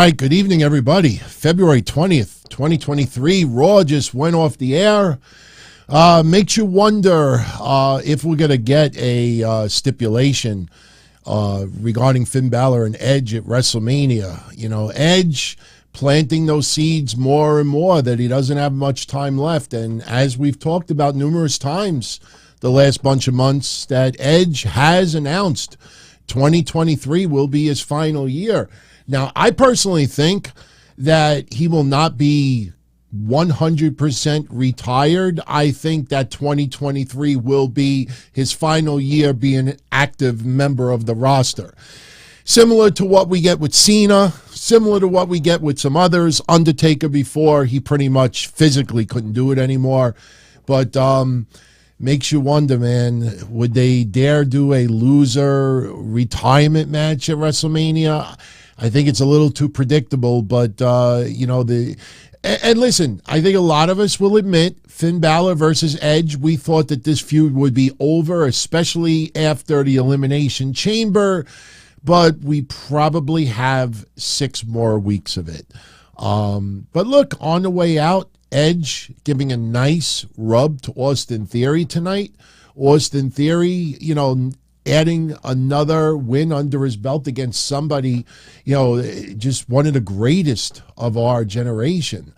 right, good evening, everybody. February 20th, 2023. Raw just went off the air. Makes you wonder if we're going to get a stipulation regarding Finn Balor and Edge at WrestleMania. You know, Edge planting those seeds more and more that he doesn't have much time left. And as we've talked about numerous times the last bunch of months, that Edge has announced 2023 will be his final year. Now, I personally think that he will not be 100% retired. I think that 2023 will be his final year being an active member of the roster. Similar to what we get with Cena, similar to what we get with some others. Undertaker before, he pretty much physically couldn't do it anymore. But makes you wonder, man, would they dare do a loser retirement match at WrestleMania? I think it's a little too predictable, but, and listen, I think a lot of us will admit Finn Balor versus Edge, we thought that this feud would be over, especially after the Elimination Chamber, but we probably have 6 more weeks of it. But look, on the way out, Edge giving a nice rub to Austin Theory tonight. Austin Theory, adding another win under his belt against somebody, just one of the greatest of our generation.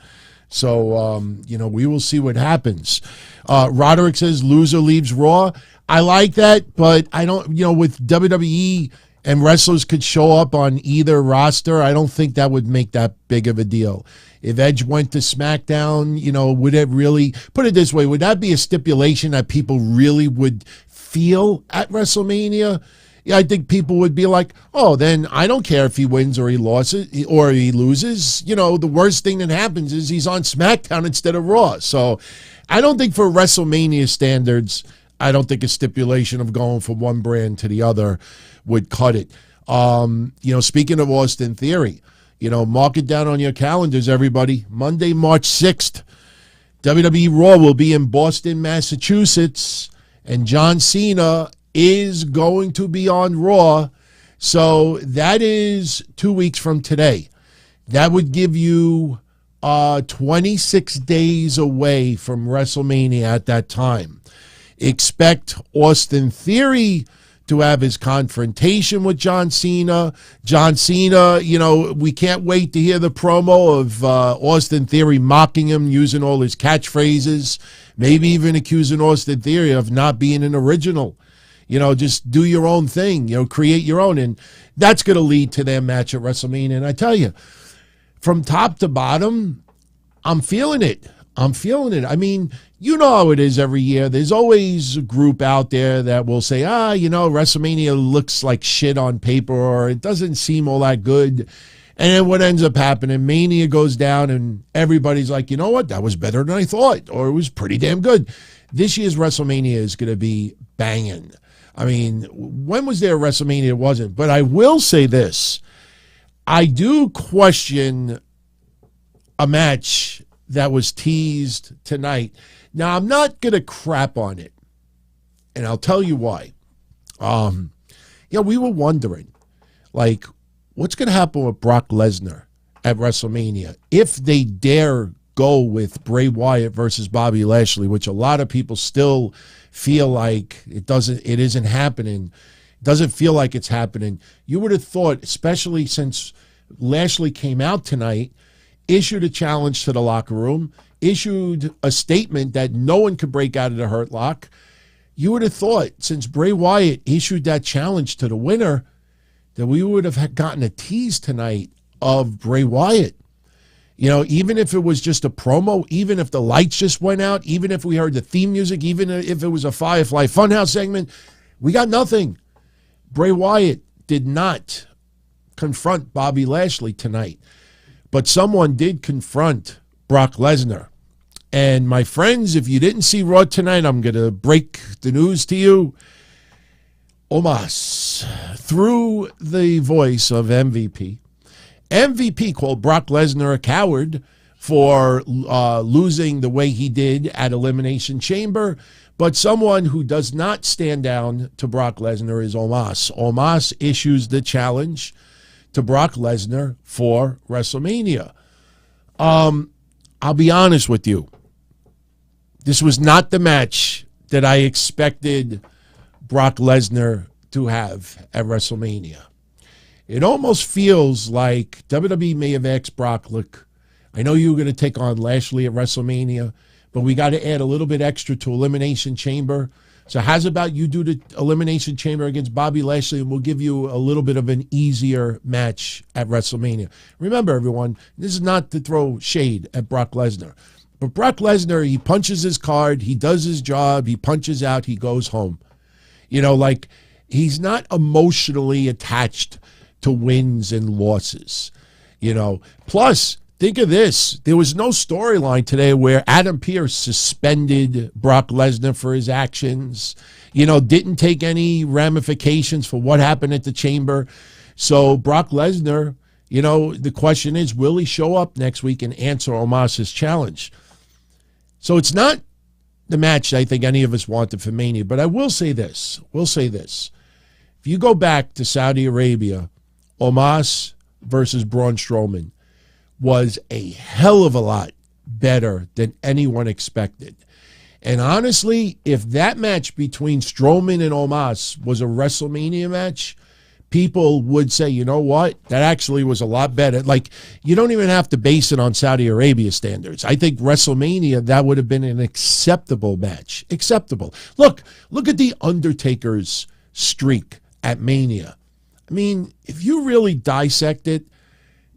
So, we will see what happens. Roderick says loser leaves Raw. I like that, but I don't, with WWE and wrestlers could show up on either roster, I don't think that would make that big of a deal. If Edge went to SmackDown, would it really, put it this way, would that be a stipulation that people really would feel at WrestleMania? Yeah, I think people would be like, oh, then I don't care if he wins or he loses or he loses. The worst thing that happens is he's on SmackDown instead of Raw. So I don't think for WrestleMania standards, I don't think a stipulation of going from one brand to the other would cut it. Speaking of Austin Theory, mark it down on your calendars, everybody. Monday, March 6th, WWE Raw will be in Boston, Massachusetts. And John Cena is going to be on Raw. So that is 2 weeks from today. That would give you 26 days away from WrestleMania at that time. Expect Austin Theory to have his confrontation with John Cena. John Cena, we can't wait to hear the promo of Austin Theory mocking him, using all his catchphrases, maybe even accusing Austin Theory of not being an original. Just do your own thing, create your own. And that's going to lead to their match at WrestleMania. And I tell you, from top to bottom, I'm feeling it. I mean, how it is every year. There's always a group out there that will say, WrestleMania looks like shit on paper, or it doesn't seem all that good. And then what ends up happening, Mania goes down and everybody's like, you know what, that was better than I thought, or it was pretty damn good. This year's WrestleMania is going to be banging. I mean, when was there a WrestleMania? It wasn't. But I will say this. I do question a match that was teased tonight. Now, I'm not going to crap on it, and I'll tell you why. We were wondering, what's going to happen with Brock Lesnar at WrestleMania if they dare go with Bray Wyatt versus Bobby Lashley, which a lot of people still feel like it isn't happening. It doesn't feel like it's happening. You would have thought, especially since Lashley came out tonight, issued a challenge to the locker room, issued a statement that no one could break out of the Hurt Lock. You would have thought, since Bray Wyatt issued that challenge to the winner, that we would have gotten a tease tonight of Bray Wyatt. Even if it was just a promo, even if the lights just went out, even if we heard the theme music, even if it was a Firefly Funhouse segment, we got nothing. Bray Wyatt did not confront Bobby Lashley tonight. But someone did confront Brock Lesnar. And my friends, if you didn't see Raw tonight, I'm going to break the news to you. Omos, through the voice of MVP, called Brock Lesnar a coward for losing the way he did at Elimination Chamber. But someone who does not stand down to Brock Lesnar is Omos. Omos issues the challenge to Brock Lesnar for WrestleMania. I'll be honest with you. This was not the match that I expected Brock Lesnar to have at WrestleMania. It almost feels like WWE may have asked Brock, look, I know you were going to take on Lashley at WrestleMania, but we got to add a little bit extra to Elimination Chamber. So how's about you do the Elimination Chamber against Bobby Lashley, and we'll give you a little bit of an easier match at WrestleMania. Remember, everyone, this is not to throw shade at Brock Lesnar. But Brock Lesnar, he punches his card, he does his job, he punches out, he goes home. You know, like, he's not emotionally attached to wins and losses. You know, plus, think of this. There was no storyline today where Adam Pearce suspended Brock Lesnar for his actions, you know, didn't take any ramifications for what happened at the Chamber. So Brock Lesnar, you know, the question is, will he show up next week and answer Omos's challenge? So it's not the match I think any of us wanted for Mania, but I will say this. If you go back to Saudi Arabia, Omos versus Braun Strowman was a hell of a lot better than anyone expected. And honestly, if that match between Strowman and Omos was a WrestleMania match, people would say, you know what, that actually was a lot better. Like, you don't even have to base it on Saudi Arabia standards. I think WrestleMania, that would have been an acceptable match. Acceptable. Look at the Undertaker's streak at Mania. I mean, if you really dissect it,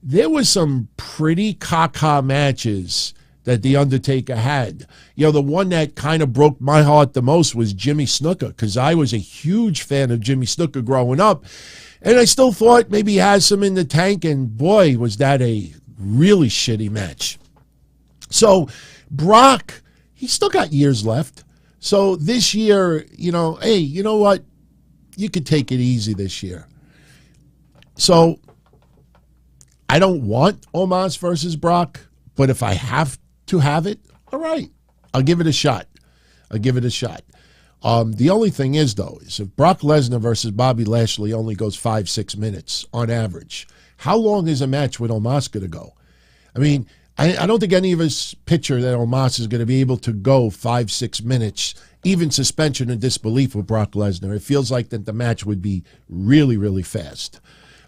there was some pretty caca matches that The Undertaker had. You know, the one that kind of broke my heart the most was Jimmy Snuka, because I was a huge fan of Jimmy Snuka growing up, and I still thought maybe he has some in the tank, and boy, was that a really shitty match. So Brock, he's still got years left. So this year, you know, hey, you know what? You could take it easy this year. So I don't want Omos versus Brock, but if I have to have it, all right, I'll give it a shot. The only thing is, though, is if Brock Lesnar versus Bobby Lashley only goes 5-6 minutes on average, how long is a match with Omos going to go? I mean, I don't think any of us picture that Omos is going to be able to go 5-6 minutes, even suspension of disbelief with Brock Lesnar. It feels like that the match would be really, really fast.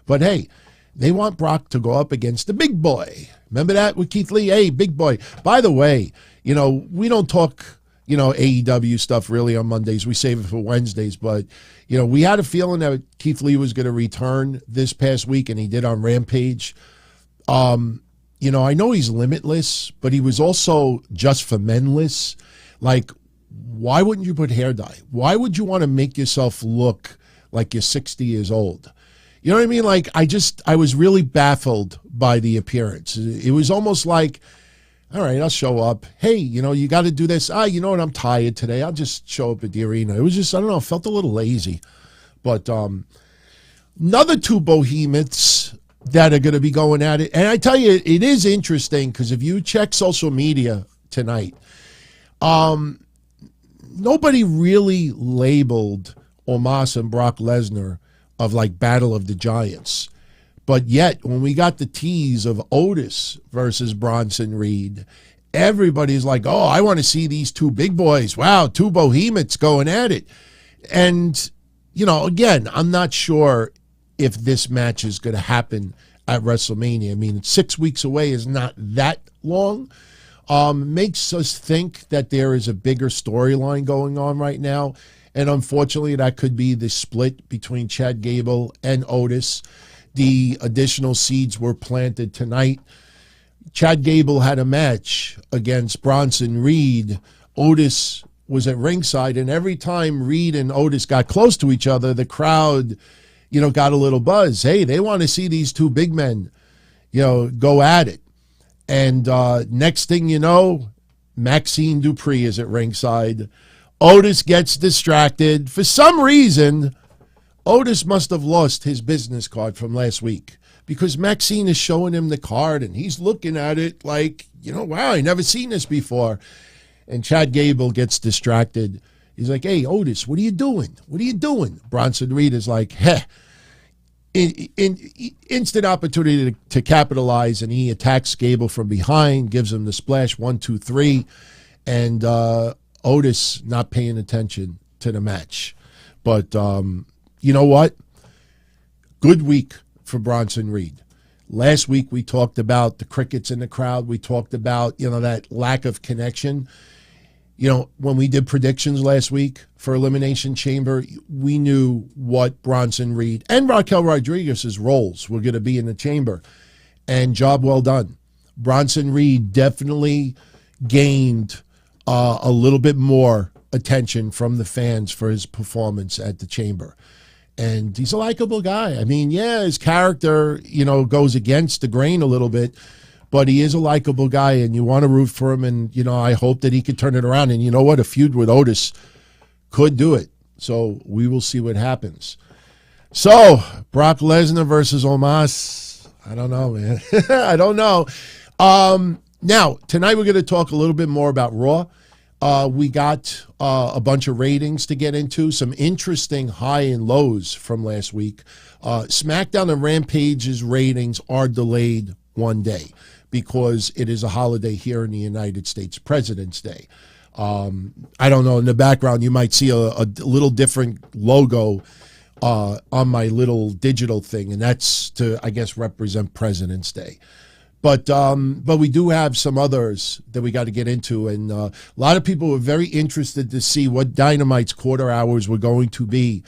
But hey, they want Brock to go up against the big boy. Remember that with Keith Lee? Hey, big boy. By the way, you know, we don't talk, you know, AEW stuff really on Mondays. We save it for Wednesdays. But, you know, we had a feeling that Keith Lee was going to return this past week, and he did on Rampage. You know, I know he's limitless, but he was also just for menless. Like, why wouldn't you put hair dye? Why would you want to make yourself look like you're 60 years old? You know what I mean? Like, I was really baffled by the appearance. It was almost like, all right, I'll show up. Hey, you know, you got to do this. You know what? I'm tired today. I'll just show up at the arena. It was just, I don't know, I felt a little lazy. But another two behemoths that are going to be going at it. And I tell you, it is interesting because if you check social media tonight, nobody really labeled Omos and Brock Lesnar of like Battle of the Giants. But yet, when we got the tease of Otis versus Bronson Reed, everybody's like, oh, I want to see these two big boys. Wow, two behemoths going at it. And, you know, again, I'm not sure if this match is going to happen at WrestleMania. I mean, 6 weeks away is not that long. Makes us think that there is a bigger storyline going on right now. And unfortunately, that could be the split between Chad Gable and Otis. The additional seeds were planted tonight. Chad Gable had a match against Bronson Reed. Otis was at ringside, and every time Reed and Otis got close to each other, the crowd, you know, got a little buzz. Hey, they want to see these two big men, you know, go at it. And next thing you know, Maxine Dupree is at ringside. Otis gets distracted. For some reason, Otis must have lost his business card from last week because Maxine is showing him the card and he's looking at it like, you know, wow, I never seen this before. And Chad Gable gets distracted. He's like, hey, Otis, what are you doing? What are you doing? Bronson Reed is like, heh, instant opportunity to capitalize, and he attacks Gable from behind, gives him the splash, 1, 2, 3, and Otis not paying attention to the match. But you know what? Good week for Bronson Reed. Last week we talked about the crickets in the crowd. We talked about, that lack of connection. When we did predictions last week for Elimination Chamber, we knew what Bronson Reed and Raquel Rodriguez's roles were going to be in the chamber. And job well done. Bronson Reed definitely gained a little bit more attention from the fans for his performance at the chamber. And he's a likable guy. I mean, yeah, his character, goes against the grain a little bit, but he is a likable guy, and you want to root for him. And, I hope that he could turn it around. And you know what? A feud with Otis could do it. So we will see what happens. So, Brock Lesnar versus Omos. I don't know, man. I don't know. Now, tonight we're going to talk a little bit more about Raw. We got a bunch of ratings to get into, some interesting high and lows from last week. SmackDown and Rampage's ratings are delayed one day because it is a holiday here in the United States, President's Day. I don't know, in the background you might see a little different logo on my little digital thing, and that's to, I guess, represent President's Day. But we do have some others that we got to get into, and a lot of people were very interested to see what Dynamite's quarter hours were going to be,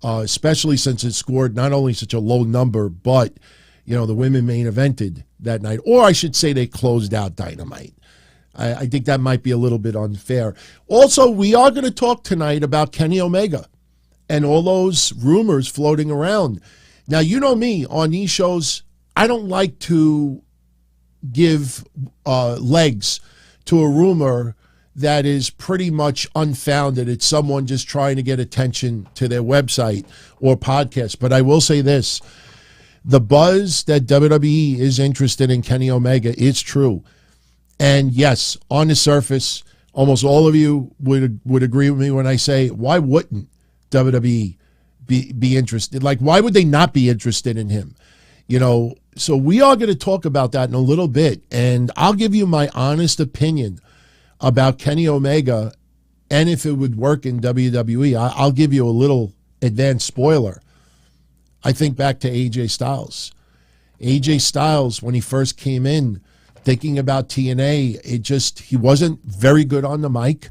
especially since it scored not only such a low number, but the women main evented that night, or I should say they closed out Dynamite. I think that might be a little bit unfair. Also, we are going to talk tonight about Kenny Omega and all those rumors floating around. Now, you know me, on these shows, I don't like to give legs to a rumor that is pretty much unfounded. It's someone just trying to get attention to their website or podcast. But I will say this. The buzz that WWE is interested in Kenny Omega is true. And yes, on the surface, almost all of you would agree with me when I say, why wouldn't WWE be interested? Like, why would they not be interested in him? So we are going to talk about that in a little bit. And I'll give you my honest opinion about Kenny Omega and if it would work in WWE. I'll give you a little advanced spoiler. I think back to AJ Styles. AJ Styles, when he first came in, thinking about TNA, he wasn't very good on the mic.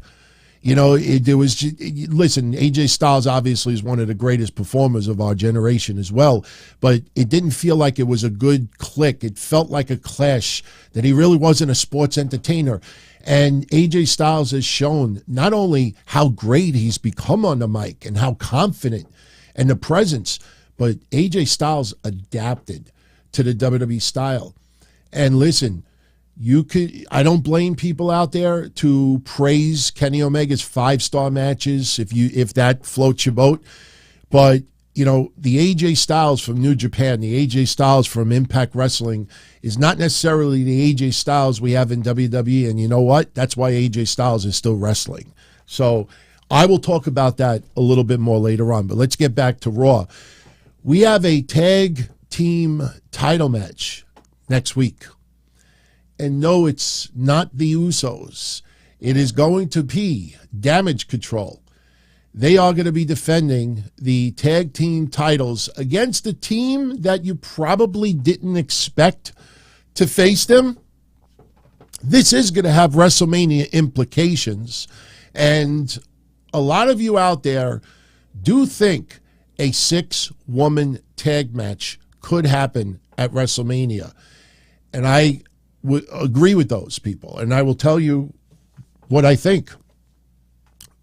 Listen, AJ Styles obviously is one of the greatest performers of our generation as well, but it didn't feel like it was a good click. It felt like a clash, that he really wasn't a sports entertainer. And AJ Styles has shown not only how great he's become on the mic and how confident and the presence, but AJ Styles adapted to the WWE style. And listen, I don't blame people out there to praise Kenny Omega's 5-star matches if that floats your boat. But, the AJ Styles from New Japan, the AJ Styles from Impact Wrestling is not necessarily the AJ Styles we have in WWE. And you know what? That's why AJ Styles is still wrestling. So I will talk about that a little bit more later on. But let's get back to Raw. We have a tag team title match next week. And no, it's not the Usos. It is going to be Damage Control. They are going to be defending the tag team titles against a team that you probably didn't expect to face them. This is going to have WrestleMania implications. And a lot of you out there do think a 6-woman tag match could happen at WrestleMania. And I would agree with those people, and I will tell you what I think.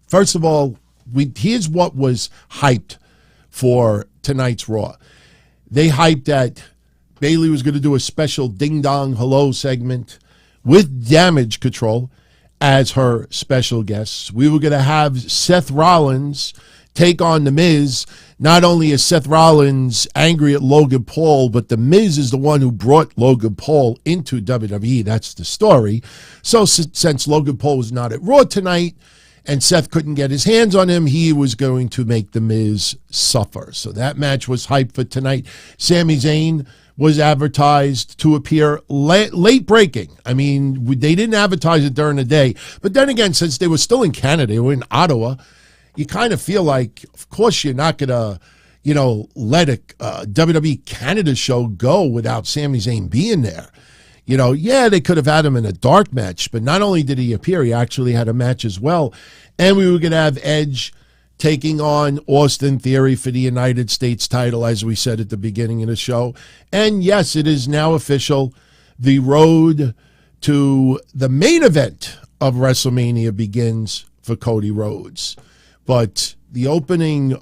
First of all, here's what was hyped for tonight's Raw. They hyped that Bayley was going to do a special Ding Dong Hello segment with Damage Control as her special guests. We were going to have Seth Rollins take on The Miz. Not only is Seth Rollins angry at Logan Paul, but The Miz is the one who brought Logan Paul into WWE. That's the story. So since Logan Paul was not at Raw tonight, and Seth couldn't get his hands on him, he was going to make The Miz suffer. So that match was hyped for tonight. Sami Zayn was advertised to appear late breaking. I mean, they didn't advertise it during the day. But then again, since they were still in Canada, they were in Ottawa, you kind of feel like, of course, you're not going to, let a WWE Canada show go without Sami Zayn being there. They could have had him in a dark match, but not only did he appear, he actually had a match as well. And we were going to have Edge taking on Austin Theory for the United States title, as we said at the beginning of the show. And yes, it is now official. The road to the main event of WrestleMania begins for Cody Rhodes. But the opening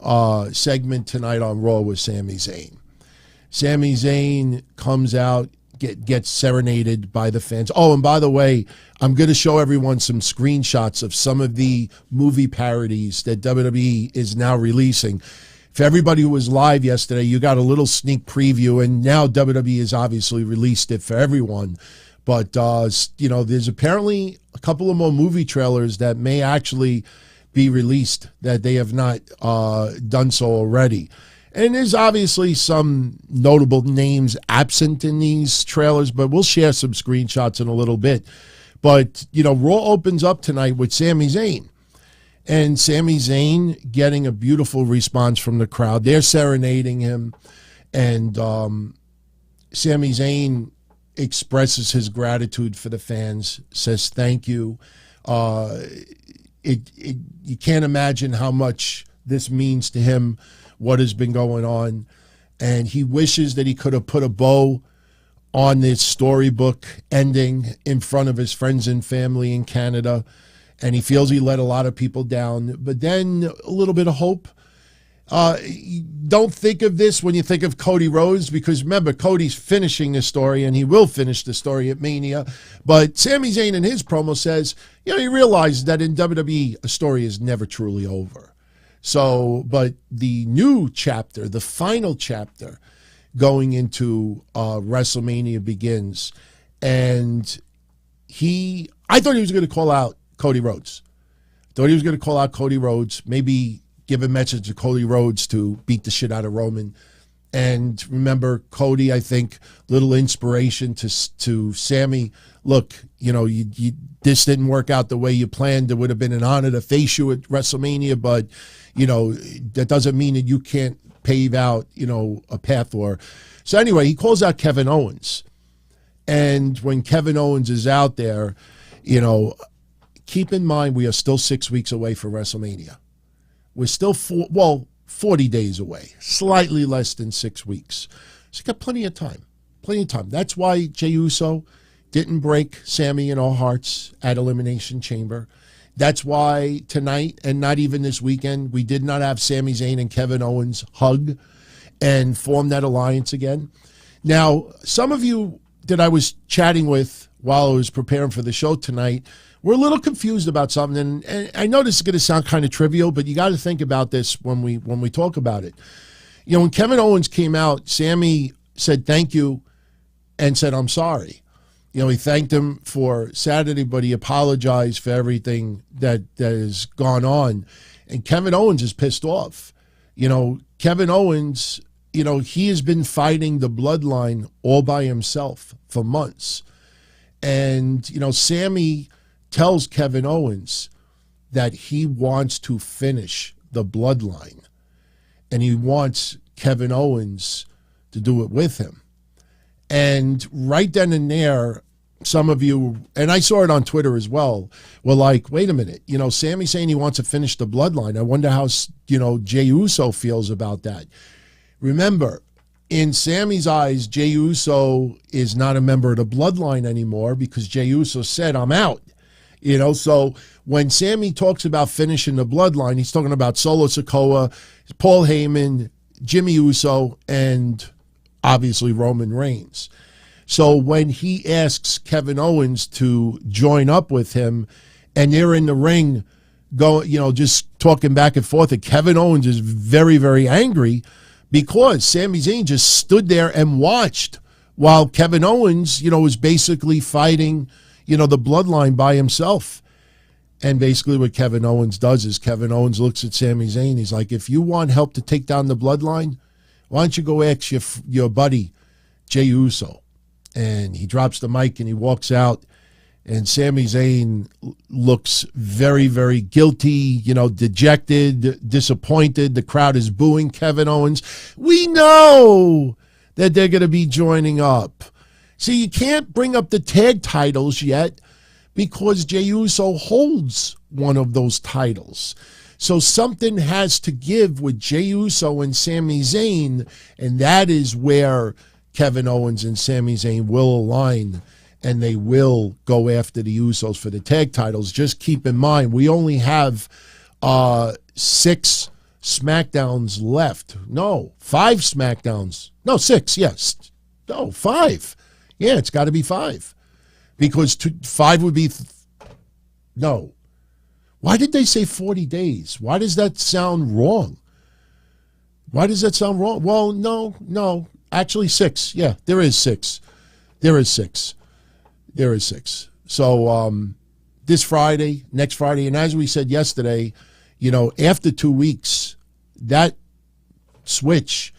segment tonight on Raw was Sami Zayn. Sami Zayn comes out, gets serenaded by the fans. Oh, and by the way, I'm going to show everyone some screenshots of some of the movie parodies that WWE is now releasing. For everybody who was live yesterday, you got a little sneak preview, and now WWE has obviously released it for everyone. But, there's apparently a couple of more movie trailers that may actually be released that they have not done so already. And there's obviously some notable names absent in these trailers, but we'll share some screenshots in a little bit. But, Raw opens up tonight with Sami Zayn. And Sami Zayn getting a beautiful response from the crowd. They're serenading him. And Sami Zayn expresses his gratitude for the fans, says thank you. You can't imagine how much this means to him, what has been going on, and he wishes that he could have put a bow on this storybook ending in front of his friends and family in Canada, and he feels he let a lot of people down. But then a little bit of hope. Don't think of this when you think of Cody Rhodes, because remember, Cody's finishing the story, and he will finish the story at Mania. But Sami Zayn in his promo says, he realized that in WWE, a story is never truly over. So, but the new chapter, the final chapter going into WrestleMania begins. And I thought he was going to call out Cody Rhodes. Maybe give a message to Cody Rhodes to beat the shit out of Roman. And remember, Cody, I think, little inspiration to Sami. Look, this didn't work out the way you planned. It would have been an honor to face you at WrestleMania, but, that doesn't mean that you can't pave out, a path for. So anyway, he calls out Kevin Owens. And when Kevin Owens is out there, keep in mind we are still 6 weeks away from WrestleMania. We're still 40 days away, slightly less than 6 weeks. So you got plenty of time. That's why Jey Uso didn't break Sami in our hearts at Elimination Chamber. That's why tonight, and not even this weekend, we did not have Sami Zayn and Kevin Owens hug and form that alliance again. Now, some of you that I was chatting with while I was preparing for the show tonight were a little confused about something, and I know this is going to sound kind of trivial, but you got to think about this when we talk about it. When Kevin Owens came out, Sami said thank you and said, I'm sorry. He thanked him for Saturday, but he apologized for everything that has gone on. And Kevin Owens is pissed off. Kevin Owens, he has been fighting the bloodline all by himself for months. And, Sami tells Kevin Owens that he wants to finish the bloodline. And he wants Kevin Owens to do it with him. And right then and there, some of you, and I saw it on Twitter as well, were like, wait a minute, Sami's saying he wants to finish the bloodline. I wonder how, Jey Uso feels about that. Remember, in Sami's eyes, Jey Uso is not a member of the bloodline anymore because Jey Uso said, I'm out. So when Sami talks about finishing the bloodline, he's talking about Solo Sikoa, Paul Heyman, Jimmy Uso, and obviously Roman Reigns. So when he asks Kevin Owens to join up with him, and they're in the ring, just talking back and forth, and Kevin Owens is very, very angry because Sami Zayn just stood there and watched while Kevin Owens, was basically fighting, the bloodline by himself. And basically what Kevin Owens does is Kevin Owens looks at Sami Zayn. He's like, if you want help to take down the bloodline, why don't you go ask your buddy, Jey Uso? And he drops the mic and he walks out. And Sami Zayn looks very, very guilty, dejected, disappointed. The crowd is booing Kevin Owens. We know that they're going to be joining up. See, you can't bring up the tag titles yet because Jey Uso holds one of those titles. So something has to give with Jey Uso and Sami Zayn, and that is where Kevin Owens and Sami Zayn will align, and they will go after the Usos for the tag titles. Just keep in mind, we only have 6 SmackDowns left. No, 5 SmackDowns. No, 6, yes. No, 5. Yeah, it's got to be 5. Because 5 would be... No. Why did they say 40 days? Why does that sound wrong? Why does that sound wrong? Well, no. Actually, 6. Yeah, there is 6. There is 6. So this Friday, next Friday, and as we said yesterday, after 2 weeks, that switch,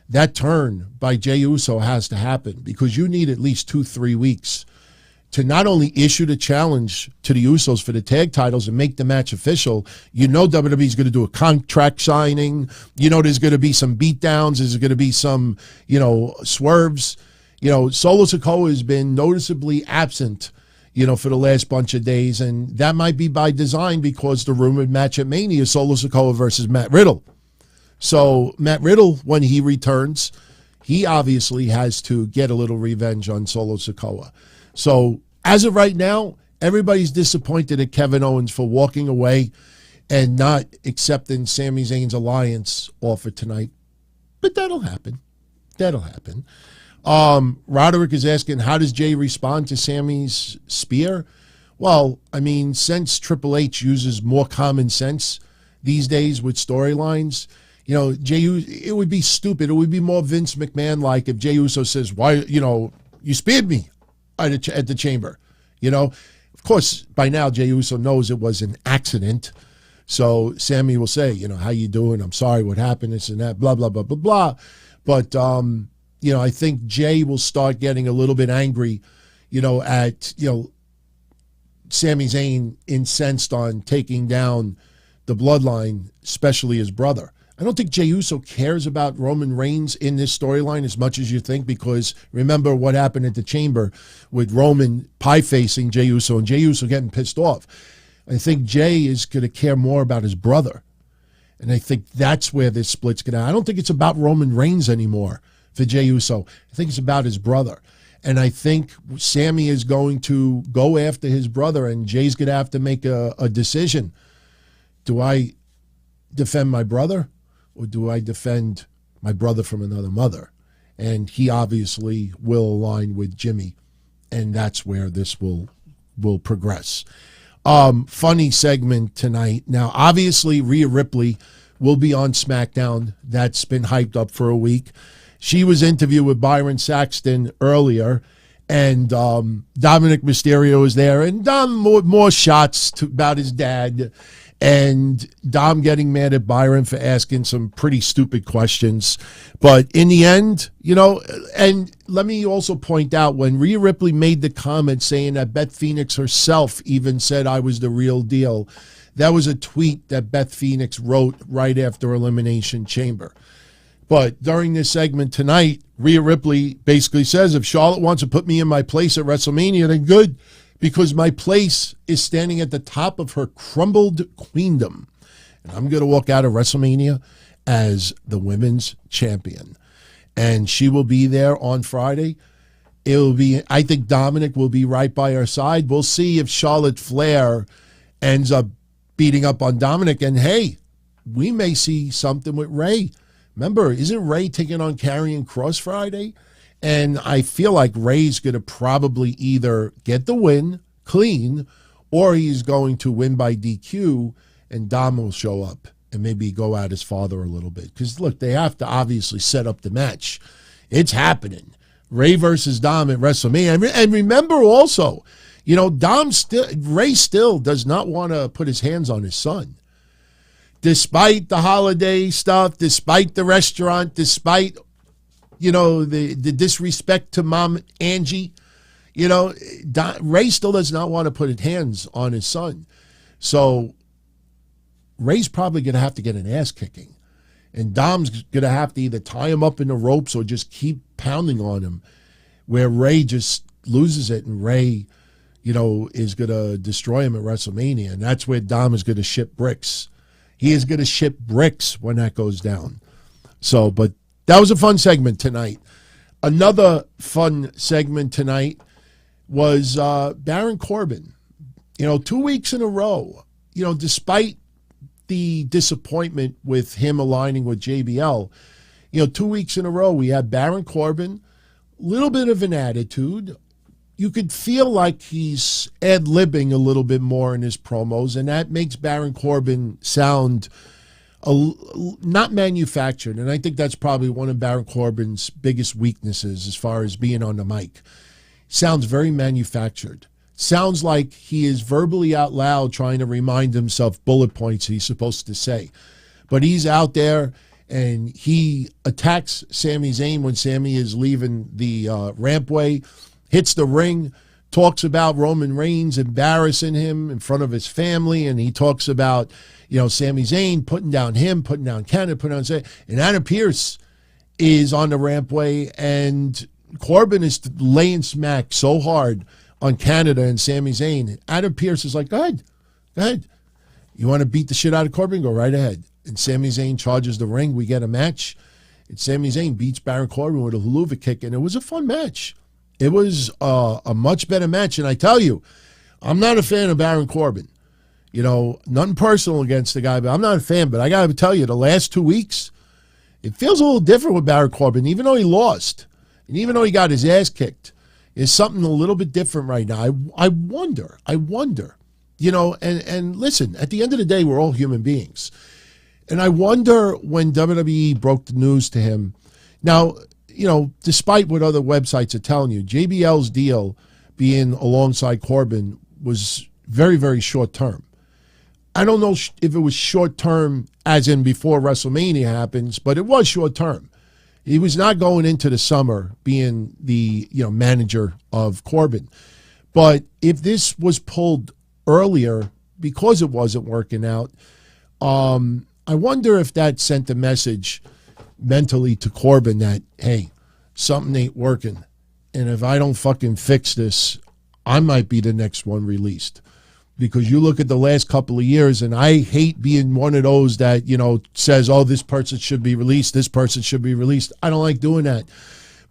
that turn by Jey Uso has to happen because you need at least 2-3 weeks to not only issue the challenge to the Usos for the tag titles and make the match official. WWE is going to do a contract signing. There's going to be some beatdowns. There's going to be some, swerves. Solo Sikoa has been noticeably absent, for the last bunch of days, and that might be by design because the rumored match at Mania is Solo Sikoa versus Matt Riddle. So Matt Riddle, when he returns, he obviously has to get a little revenge on Solo Sikoa. So as of right now, everybody's disappointed at Kevin Owens for walking away and not accepting Sami Zayn's alliance offer tonight. But that'll happen. Roderick is asking, how does Jey respond to Sami's spear? Well, since Triple H uses more common sense these days with storylines, it would be stupid. It would be more Vince McMahon-like if Jey Uso says, why, you speared me at the chamber. Of course, by now, Jey Uso knows it was an accident. So Sami will say, how you doing? I'm sorry what happened, this and that, blah, blah, blah, blah, blah. But, I think Jey will start getting a little bit angry, at, Sami Zayn incensed on taking down the bloodline, especially his brother. I don't think Jey Uso cares about Roman Reigns in this storyline as much as you think, because remember what happened at the Chamber with Roman pie-facing Jey Uso and Jey Uso getting pissed off. I think Jey is going to care more about his brother. And I think that's where this split's going to... I don't think it's about Roman Reigns anymore for Jey Uso. I think it's about his brother. And I think Sami is going to go after his brother, and Jay's going to have to make a decision. Do I defend my brother, or do I defend my brother from another mother? And he obviously will align with Jimmy, and that's where this will progress. Funny segment tonight. Now, obviously, Rhea Ripley will be on SmackDown. That's been hyped up for a week. She was interviewed with Byron Saxton earlier, and Dominic Mysterio was there, and Dom more shots about his dad, and Dom getting mad at Byron for asking some pretty stupid questions. But in the end, and let me also point out, when Rhea Ripley made the comment saying that Beth Phoenix herself even said I was the real deal, that was a tweet that Beth Phoenix wrote right after Elimination Chamber. But during this segment tonight, Rhea Ripley basically says, if Charlotte wants to put me in my place at WrestleMania, then good, because my place is standing at the top of her crumbled queendom. And I'm going to walk out of WrestleMania as the women's champion. And she will be there on Friday. I think Dominic will be right by her side. We'll see if Charlotte Flair ends up beating up on Dominic. And hey, we may see something with Ray. Remember, isn't Ray taking on Karrion Kross Friday? And I feel like Ray's going to probably either get the win clean, or he's going to win by DQ, and Dom will show up and maybe go at his father a little bit. Because, look, they have to obviously set up the match. It's happening. Ray versus Dom at WrestleMania. And remember also, You know, Ray still does not want to put his hands on his son. Despite the holiday stuff, despite the restaurant, despite, the disrespect to Mom Angie, Ray still does not want to put his hands on his son. So Ray's probably going to have to get an ass kicking. And Dom's going to have to either tie him up in the ropes or just keep pounding on him, where Ray just loses it and Ray, is going to destroy him at WrestleMania. And that's where Dom is going to ship bricks. He is going to ship bricks when that goes down. So, but that was a fun segment tonight. Another fun segment tonight was Baron Corbin. 2 weeks in a row, despite the disappointment with him aligning with JBL, 2 weeks in a row, we had Baron Corbin, little bit of an attitude. You could feel like he's ad-libbing a little bit more in his promos, and that makes Baron Corbin sound not manufactured. And I think that's probably one of Baron Corbin's biggest weaknesses as far as being on the mic. Sounds very manufactured. Sounds like he is verbally out loud trying to remind himself bullet points he's supposed to say. But he's out there and he attacks Sami Zayn when Sami is leaving the rampway, hits the ring, talks about Roman Reigns embarrassing him in front of his family, and he talks about, Sami Zayn putting down him, putting down Canada, putting down Zayn. And Adam Pearce is on the rampway, and Corbin is laying smack so hard on Canada and Sami Zayn. Adam Pearce is like, go ahead. You want to beat the shit out of Corbin? Go right ahead. And Sami Zayn charges the ring. We get a match. And Sami Zayn beats Baron Corbin with a haluva kick, and it was a fun match. It was a much better match. And I tell you, I'm not a fan of Baron Corbin. Nothing personal against the guy, but I'm not a fan. But I got to tell you, the last 2 weeks, it feels a little different with Baron Corbin, even though he lost. And even though he got his ass kicked, there's something a little bit different right now. I wonder, and listen, at the end of the day, we're all human beings. And I wonder when WWE broke the news to him. Now, despite what other websites are telling you, JBL's deal being alongside Corbin was very, very short term. I don't know if it was short term as in before WrestleMania happens, but it was short term. He was not going into the summer being the manager of Corbin. But if this was pulled earlier because it wasn't working out, I wonder if that sent a message mentally to Corbin that, hey, something ain't working. And if I don't fucking fix this, I might be the next one released. Because you look at the last couple of years, and I hate being one of those that, says, oh, this person should be released, this person should be released. I don't like doing that.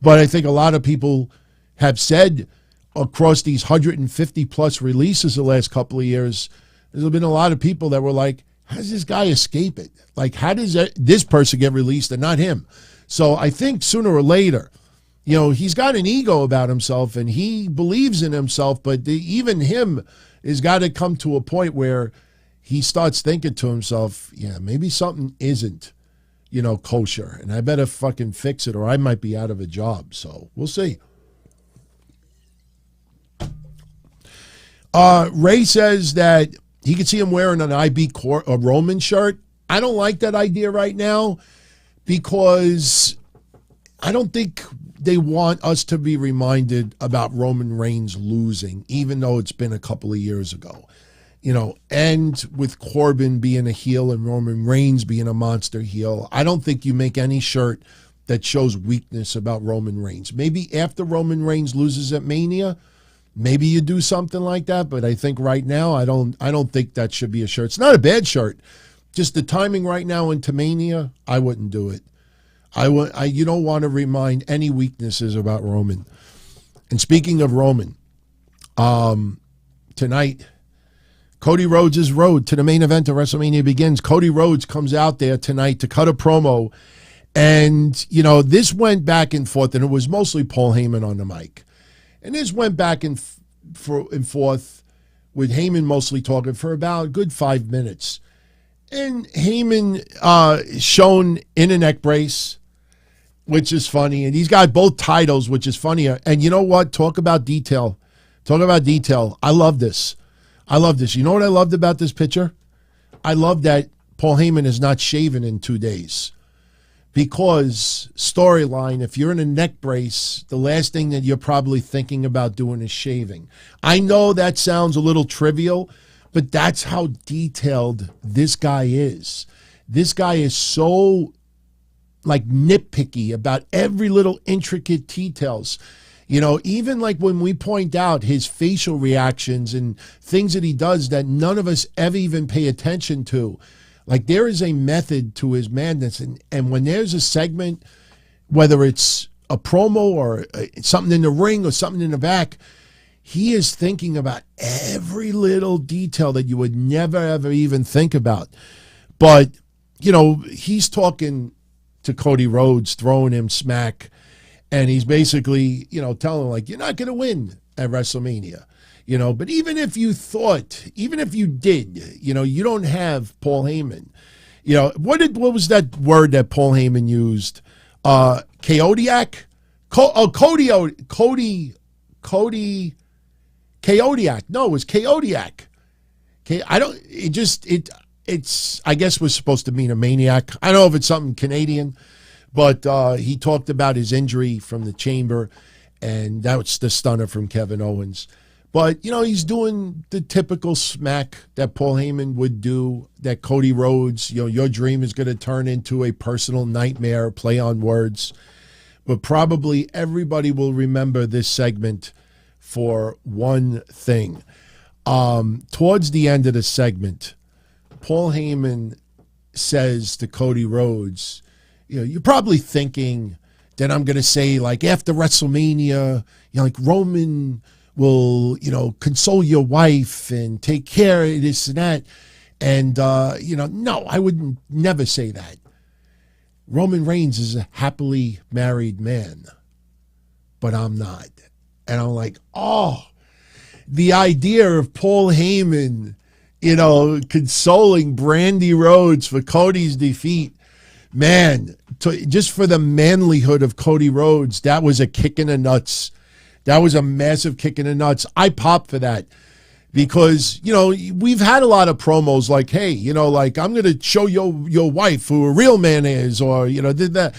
But I think a lot of people have said across these 150-plus releases the last couple of years, there's been a lot of people that were like, how does this guy escape it? Like, how does this person get released and not him? So I think sooner or later, he's got an ego about himself, and he believes in himself, but even him has got to come to a point where he starts thinking to himself, yeah, maybe something isn't, kosher, and I better fucking fix it or I might be out of a job. So we'll see. Ray says that he could see him wearing an a Roman shirt. I don't like that idea right now because I don't think they want us to be reminded about Roman Reigns losing, even though it's been a couple of years ago. And with Corbin being a heel and Roman Reigns being a monster heel, I don't think you make any shirt that shows weakness about Roman Reigns. Maybe after Roman Reigns loses at Mania, maybe you do something like that, but I think right now, I don't think that should be a shirt. It's not a bad shirt. Just the timing right now into Mania, I wouldn't do it. You don't want to remind any weaknesses about Roman. And speaking of Roman, tonight, Cody Rhodes' road to the main event of WrestleMania begins. Cody Rhodes comes out there tonight to cut a promo. And, this went back and forth, and it was mostly Paul Heyman on the mic. And this went back and forth with Heyman mostly talking for about a good 5 minutes. And Heyman shown in a neck brace, which is funny. And he's got both titles, which is funny. And you know what? Talk about detail. Talk about detail. I love this. I love this. You know what I loved about this picture? I love that Paul Heyman is not shaven in 2 days. Because, storyline, if you're in a neck brace, the last thing that you're probably thinking about doing is shaving. I know that sounds a little trivial, but that's how detailed this guy is. This guy is so, like, nitpicky about every little intricate details. You know, even like when we point out his facial reactions and things that he does that none of us ever even pay attention to. Like, there is a method to his madness. And when there's a segment, whether it's a promo or something in the ring or something in the back, he is thinking about every little detail that you would never, ever even think about. But, you know, he's talking to Cody Rhodes, throwing him smack. And he's basically, you know, telling him, like, you're not going to win at WrestleMania. You know, but even if you thought, even if you did, you know, you don't have Paul Heyman. You know, what was that word that Paul Heyman used? Chaodiac? Cody. Chaodiac. No, it was Chaodiac. It's, I guess was supposed to mean a maniac. I don't know if it's something Canadian, but he talked about his injury from the chamber, and that's the stunner from Kevin Owens. But, you know, he's doing the typical smack that Paul Heyman would do, that Cody Rhodes, you know, your dream is going to turn into a personal nightmare, play on words. But probably everybody will remember this segment for one thing. Towards the end of the segment, Paul Heyman says to Cody Rhodes, you know, you're probably thinking that I'm going to say, like, after WrestleMania, you know, like, Roman will, you know, console your wife and take care of this and that. And, you know, no, I would never say that. Roman Reigns is a happily married man, but I'm not. And I'm like, oh, the idea of Paul Heyman, you know, consoling Brandy Rhodes for Cody's defeat, man, just for the manlyhood of Cody Rhodes, that was a kick in the nuts. That was a massive kick in the nuts. I popped for that because, you know, we've had a lot of promos like, hey, you know, like, I'm going to show your wife who a real man is, or, you know, did that.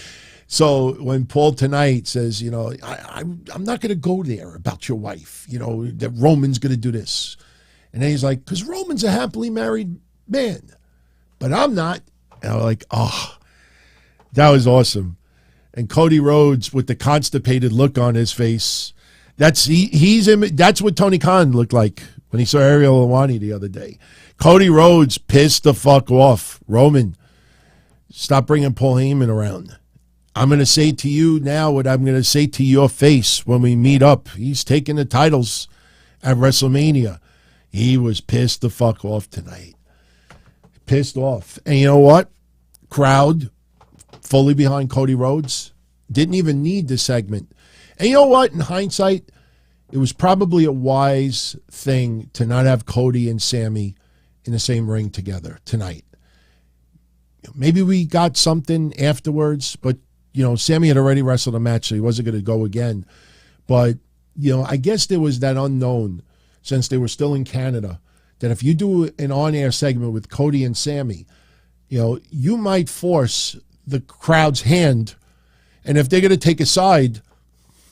So when Paul tonight says, you know, I'm not going to go there about your wife, you know, that Roman's going to do this. And then he's like, because Roman's a happily married man, but I'm not. And I'm like, oh, that was awesome. And Cody Rhodes with the constipated look on his face. That's what Tony Khan looked like when he saw Ariel Helwani the other day. Cody Rhodes pissed the fuck off. Roman, stop bringing Paul Heyman around. I'm going to say to you now what I'm going to say to your face when we meet up. He's taking the titles at WrestleMania. He was pissed the fuck off tonight. Pissed off. And you know what? Crowd fully behind Cody Rhodes. Didn't even need the segment. And you know what? In hindsight, it was probably a wise thing to not have Cody and Sami in the same ring together tonight. Maybe we got something afterwards, but, you know, Sami had already wrestled a match, so he wasn't going to go again. But, you know, I guess there was that unknown, since they were still in Canada, that if you do an on-air segment with Cody and Sami, you know, you might force the crowd's hand, and if they're going to take a side,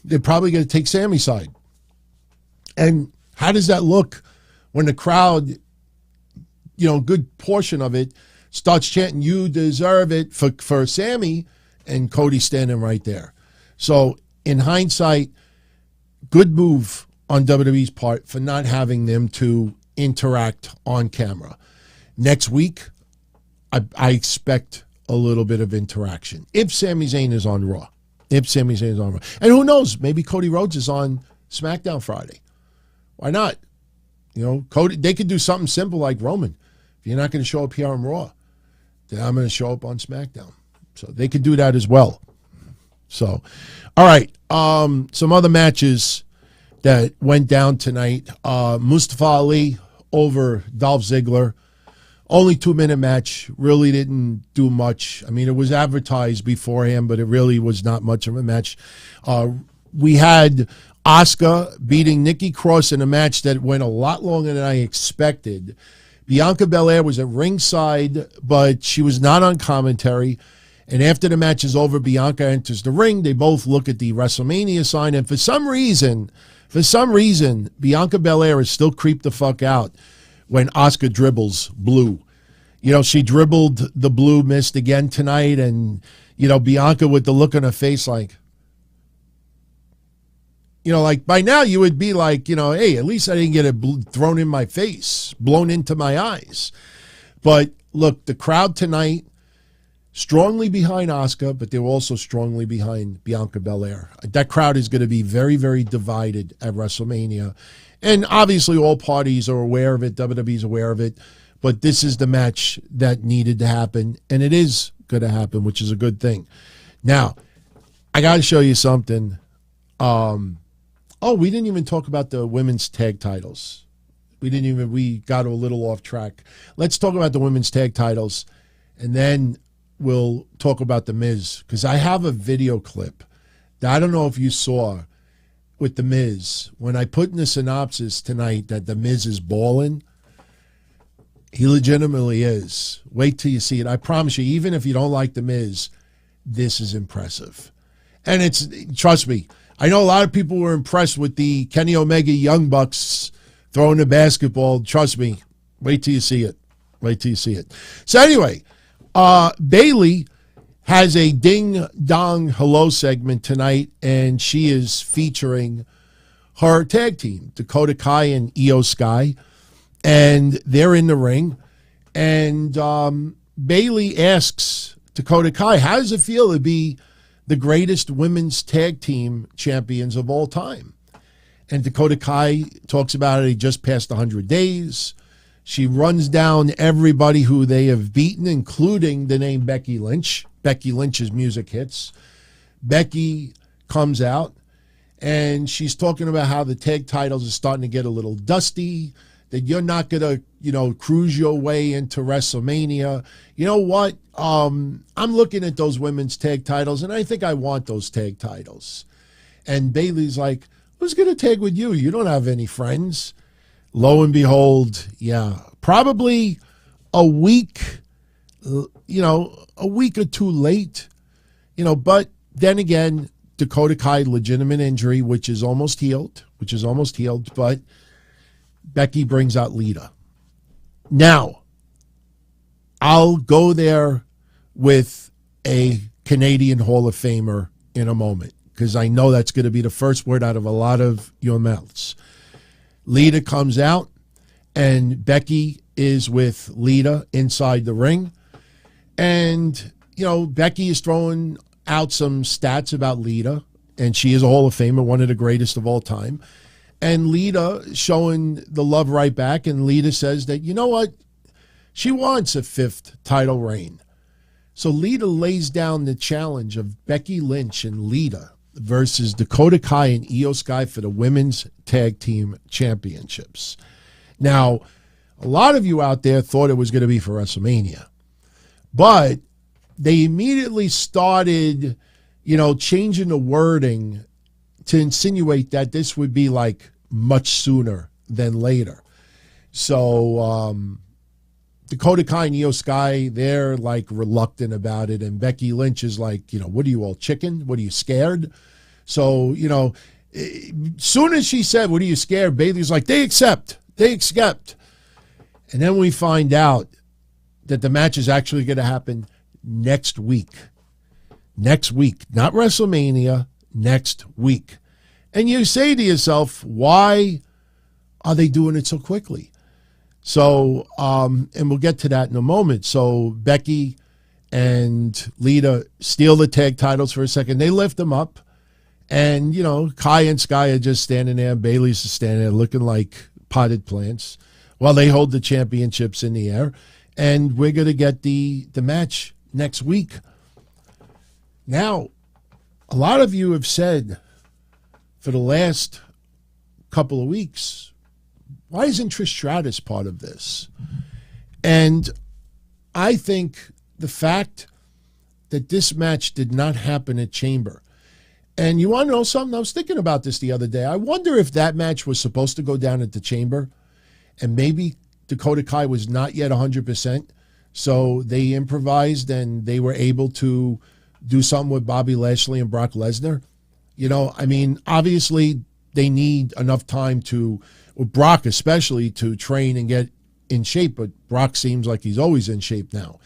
they're probably going to take Sami's side. And how does that look when the crowd, you know, a good portion of it starts chanting, you deserve it for Sami, and Cody standing right there. So in hindsight, good move on WWE's part for not having them to interact on camera. Next week, I expect a little bit of interaction if Sami Zayn is on Raw. And who knows, maybe Cody Rhodes is on SmackDown Friday. Why not? You know, Cody, they could do something simple like Roman. If you're not going to show up here on Raw, then I'm going to show up on SmackDown. So they could do that as well. So, all right. Some other matches that went down tonight. Mustafa Ali over Dolph Ziggler. Only 2-minute match. Really didn't do much. I mean, it was advertised beforehand, but it really was not much of a match. We had Asuka beating Nikki Cross in a match that went a lot longer than I expected. Bianca Belair was at ringside, but she was not on commentary. And after the match is over, Bianca enters the ring. They both look at the WrestleMania sign. And for some reason, Bianca Belair is still creeped the fuck out when Asuka dribbles blue. You know, she dribbled the blue mist again tonight. And, you know, Bianca with the look on her face like, you know, like by now you would be like, you know, hey, at least I didn't get it thrown in my face, blown into my eyes. But look, the crowd tonight, strongly behind Asuka, but they were also strongly behind Bianca Belair. That crowd is going to be very, very divided at WrestleMania. And obviously all parties are aware of it. WWE's aware of it. But this is the match that needed to happen. And it is going to happen, which is a good thing. Now, I got to show you something. We didn't even talk about the women's tag titles. We got a little off track. Let's talk about the women's tag titles, and then we'll talk about The Miz, because I have a video clip that I don't know if you saw with The Miz. When I put in the synopsis tonight that The Miz is balling, he legitimately is. Wait till you see it. I promise you, even if you don't like The Miz, this is impressive. And it's, trust me, I know a lot of people were impressed with the Kenny Omega Young Bucks throwing the basketball. Trust me. Wait till you see it. Wait till you see it. So anyway, Bayley has a Ding Dong Hello segment tonight, and she is featuring her tag team, Dakota Kai and Io Sky, and they're in the ring. And Bayley asks Dakota Kai, how does it feel to be the greatest women's tag team champions of all time? And Dakota Kai talks about it. He just passed 100 days. She runs down everybody who they have beaten, including the name Becky Lynch. Becky Lynch's music hits. Becky comes out, and she's talking about how the tag titles are starting to get a little dusty, that you're not going to, you know, cruise your way into WrestleMania. You know what? I'm looking at those women's tag titles, and I think I want those tag titles. And Bayley's like, who's going to tag with you? You don't have any friends. Lo and behold, yeah, probably a week, a week or two late, but then again, Dakota Kai, legitimate injury, which is almost healed, but Becky brings out Lita. Now, I'll go there with a Canadian Hall of Famer in a moment, because I know that's going to be the first word out of a lot of your mouths. Lita comes out, and Becky is with Lita inside the ring. And, Becky is throwing out some stats about Lita, and she is a Hall of Famer, one of the greatest of all time. And Lita showing the love right back, and Lita says that, you know what? She wants a 5th title reign. So Lita lays down the challenge of Becky Lynch and Lita versus Dakota Kai and Io Sky for the Women's Tag Team Championships. Now, a lot of you out there thought it was going to be for WrestleMania, but they immediately started, changing the wording to insinuate that this would be like much sooner than later. So Dakota Kai and Io Sky, they're like reluctant about it. And Becky Lynch is like, what are you all, chicken? What are you, scared? So, soon as she said, what are you scared? Bayley's like, they accept. And then we find out that the match is actually going to happen next week. Next week, not WrestleMania, next week. And you say to yourself, why are they doing it so quickly? So, and we'll get to that in a moment. So Becky and Lita steal the tag titles for a second. They lift them up. And, Kai and Sky are just standing there. And Bayley's just standing there looking like potted plants while they hold the championships in the air. And we're going to get the match next week. Now, a lot of you have said for the last couple of weeks, why isn't Trish Stratus part of this? And I think the fact that this match did not happen at Chamber, And you want to know something? I was thinking about this the other day. I wonder if that match was supposed to go down at the Chamber, and maybe Dakota Kai was not yet 100%. So they improvised and they were able to do something with Bobby Lashley and Brock Lesnar. You know, I mean, obviously they need enough time to, with Brock especially, to train and get in shape. But Brock seems like he's always in shape now.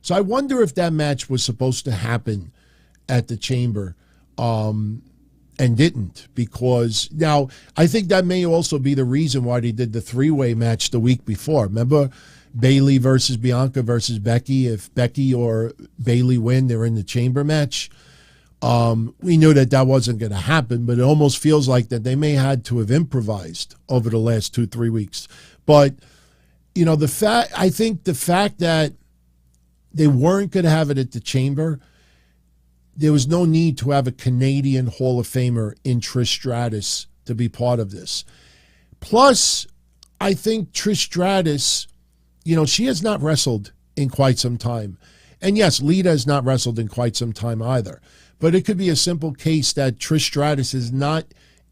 So I wonder if that match was supposed to happen at the Chamber and didn't, because now I think that may also be the reason why they did the three-way match the week before. Remember Bayley versus Bianca versus Becky? If Becky or Bayley win, they're in the Chamber match. We knew that that wasn't going to happen, but it almost feels like that they may had to have improvised over the last 2-3 weeks. But, you know, I think the fact that they weren't going to have it at the Chamber, there was no need to have a Canadian Hall of Famer in Trish Stratus to be part of this. Plus, I think Trish Stratus, you know, she has not wrestled in quite some time. And yes, Lita has not wrestled in quite some time either. But it could be a simple case that Trish Stratus is not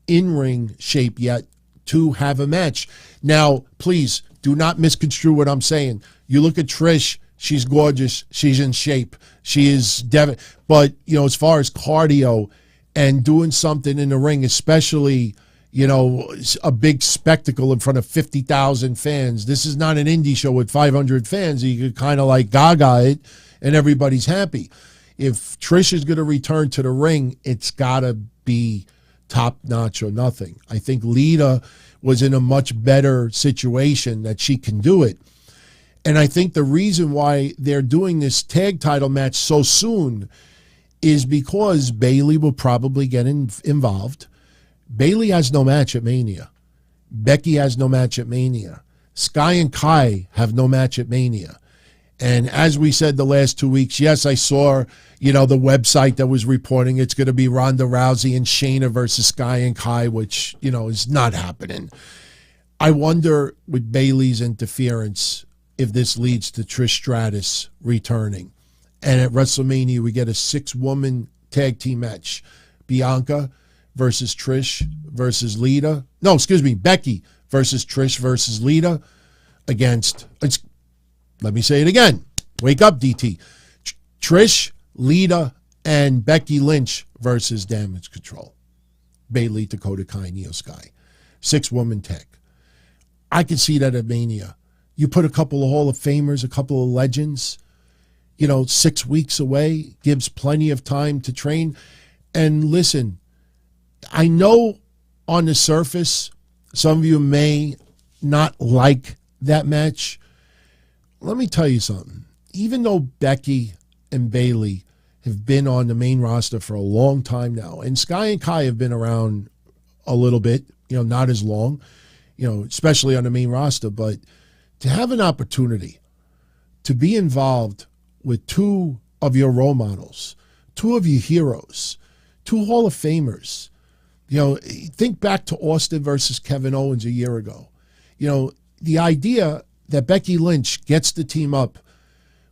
in ring shape yet to have a match. Now, please do not misconstrue what I'm saying. You look at Trish, she's gorgeous, she's in shape, she is but, you know, as far as cardio and doing something in the ring, especially, you know, a big spectacle in front of 50,000 fans. This is not an indie show with 500 fans. You could kind of like gaga it and everybody's happy. If Trish is going to return to the ring, it's got to be top notch or nothing. I think Lita was in a much better situation that she can do it. And I think the reason why they're doing this tag title match so soon is because Bayley will probably get involved. Bayley has no match at Mania. Becky has no match at Mania. Sky and Kai have no match at Mania. And as we said the last 2 weeks, yes, I saw, you know, the website that was reporting it's going to be Ronda Rousey and Shayna versus Sky and Kai, which, you know, is not happening. I wonder with Bayley's interference if this leads to Trish Stratus returning. And at WrestleMania, we get a 6-woman tag team match. Bianca versus Trish versus Lita. No, excuse me, Becky versus Trish versus Lita against, let me say it again. Wake up, DT. Trish, Lita, and Becky Lynch versus Damage Control. Bayley, Dakota Kai, Io Sky. 6-woman tag. I can see that at Mania. You put a couple of Hall of Famers, a couple of legends, you know, 6 weeks away, gives plenty of time to train. And listen, I know on the surface, some of you may not like that match. Let me tell you something. Even though Becky and Bayley have been on the main roster for a long time now, and Sky and Kai have been around a little bit, you know, not as long, you know, especially on the main roster, but to have an opportunity to be involved with 2 of your role models, 2 of your heroes, 2 Hall of Famers. You know, think back to Austin versus Kevin Owens a year ago. You know, the idea that Becky Lynch gets the team up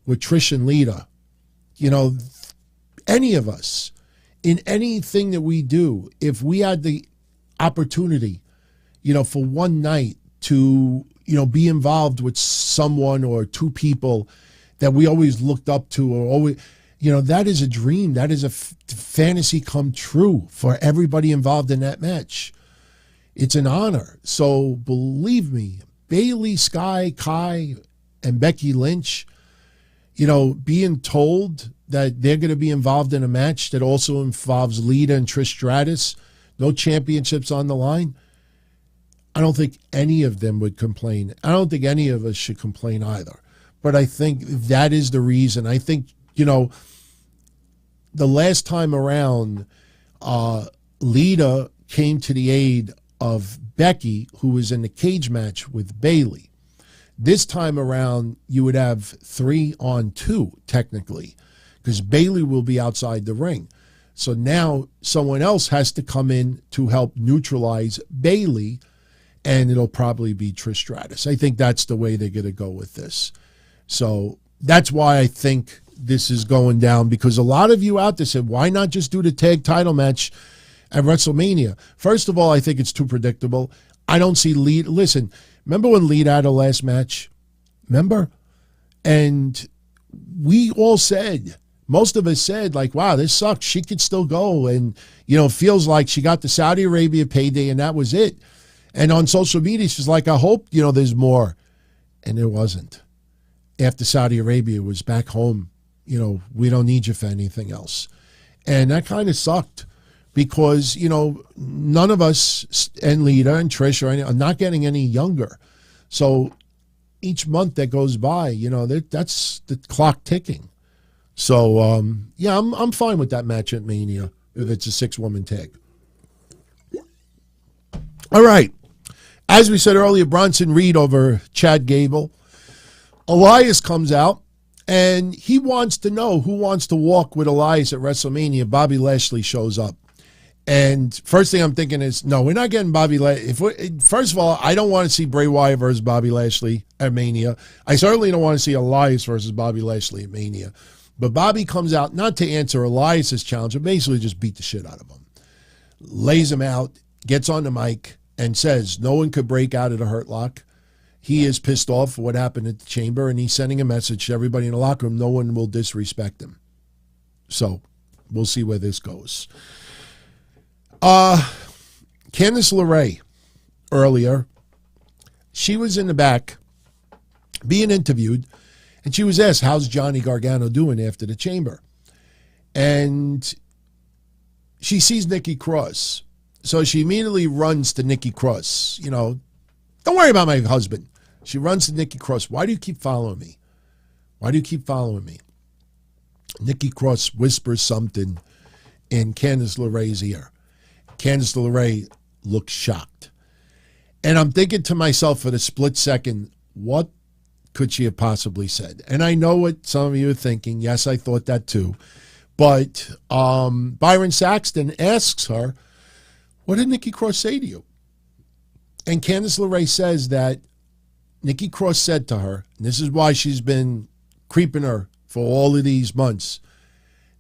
with Trish and Lita, you know, any of us, in anything that we do, if we had the opportunity, you know, for one night to, you know, be involved with someone or 2 people that we always looked up to, or always, you know, that is a dream. That is a fantasy come true for everybody involved in that match. It's an honor. So believe me, Bayley, Sky, Kai, and Becky Lynch, you know, being told that they're going to be involved in a match that also involves Lita and Trish Stratus, no championships on the line, I don't think any of them would complain. I don't think any of us should complain either. But I think that is the reason. I think, you know, the last time around, Lita came to the aid of Becky, who was in the cage match with Bayley. This time around, you would have 3-on-2, technically, because Bayley will be outside the ring. So now someone else has to come in to help neutralize Bayley, and it'll probably be Trish Stratus. I think that's the way they're going to go with this. So that's why I think this is going down, because a lot of you out there said, why not just do the tag title match at WrestleMania? First of all, I think it's too predictable. I don't see Lita. Listen, remember when Lita had her last match? Remember? And we all said, most of us said, like, wow, this sucks. She could still go. And, it feels like she got the Saudi Arabia payday and that was it. And on social media, she's like, I hope, there's more. And there wasn't. After Saudi Arabia, it was back home. We don't need you for anything else. And that kind of sucked because, none of us, and Lita and Trish are not getting any younger. So each month that goes by, that's the clock ticking. So, I'm fine with that match at Mania if it's a 6-woman tag. All right. As we said earlier, Bronson Reed over Chad Gable. Elias comes out, and he wants to know who wants to walk with Elias at WrestleMania. Bobby Lashley shows up. And first thing I'm thinking is, no, we're not getting Bobby Lashley. First of all, I don't want to see Bray Wyatt versus Bobby Lashley at Mania. I certainly don't want to see Elias versus Bobby Lashley at Mania. But Bobby comes out not to answer Elias's challenge, but basically just beat the shit out of him. Lays him out, gets on the mic, and says no one could break out of the Hurt Lock. He is pissed off for what happened at the Chamber, and he's sending a message to everybody in the locker room, no one will disrespect him. So we'll see where this goes. Candice LeRae, earlier, she was in the back being interviewed, and she was asked, how's Johnny Gargano doing after the Chamber? And she sees Nikki Cross. So she immediately runs to Nikki Cross. Don't worry about my husband. She runs to Nikki Cross. Why do you keep following me? Why do you keep following me? Nikki Cross whispers something in Candice LeRae's ear. Candice LeRae looks shocked. And I'm thinking to myself for the split second, what could she have possibly said? And I know what some of you are thinking. Yes, I thought that too. But Byron Saxton asks her, what did Nikki Cross say to you? And Candice LeRae says that Nikki Cross said to her, and this is why she's been creeping her for all of these months,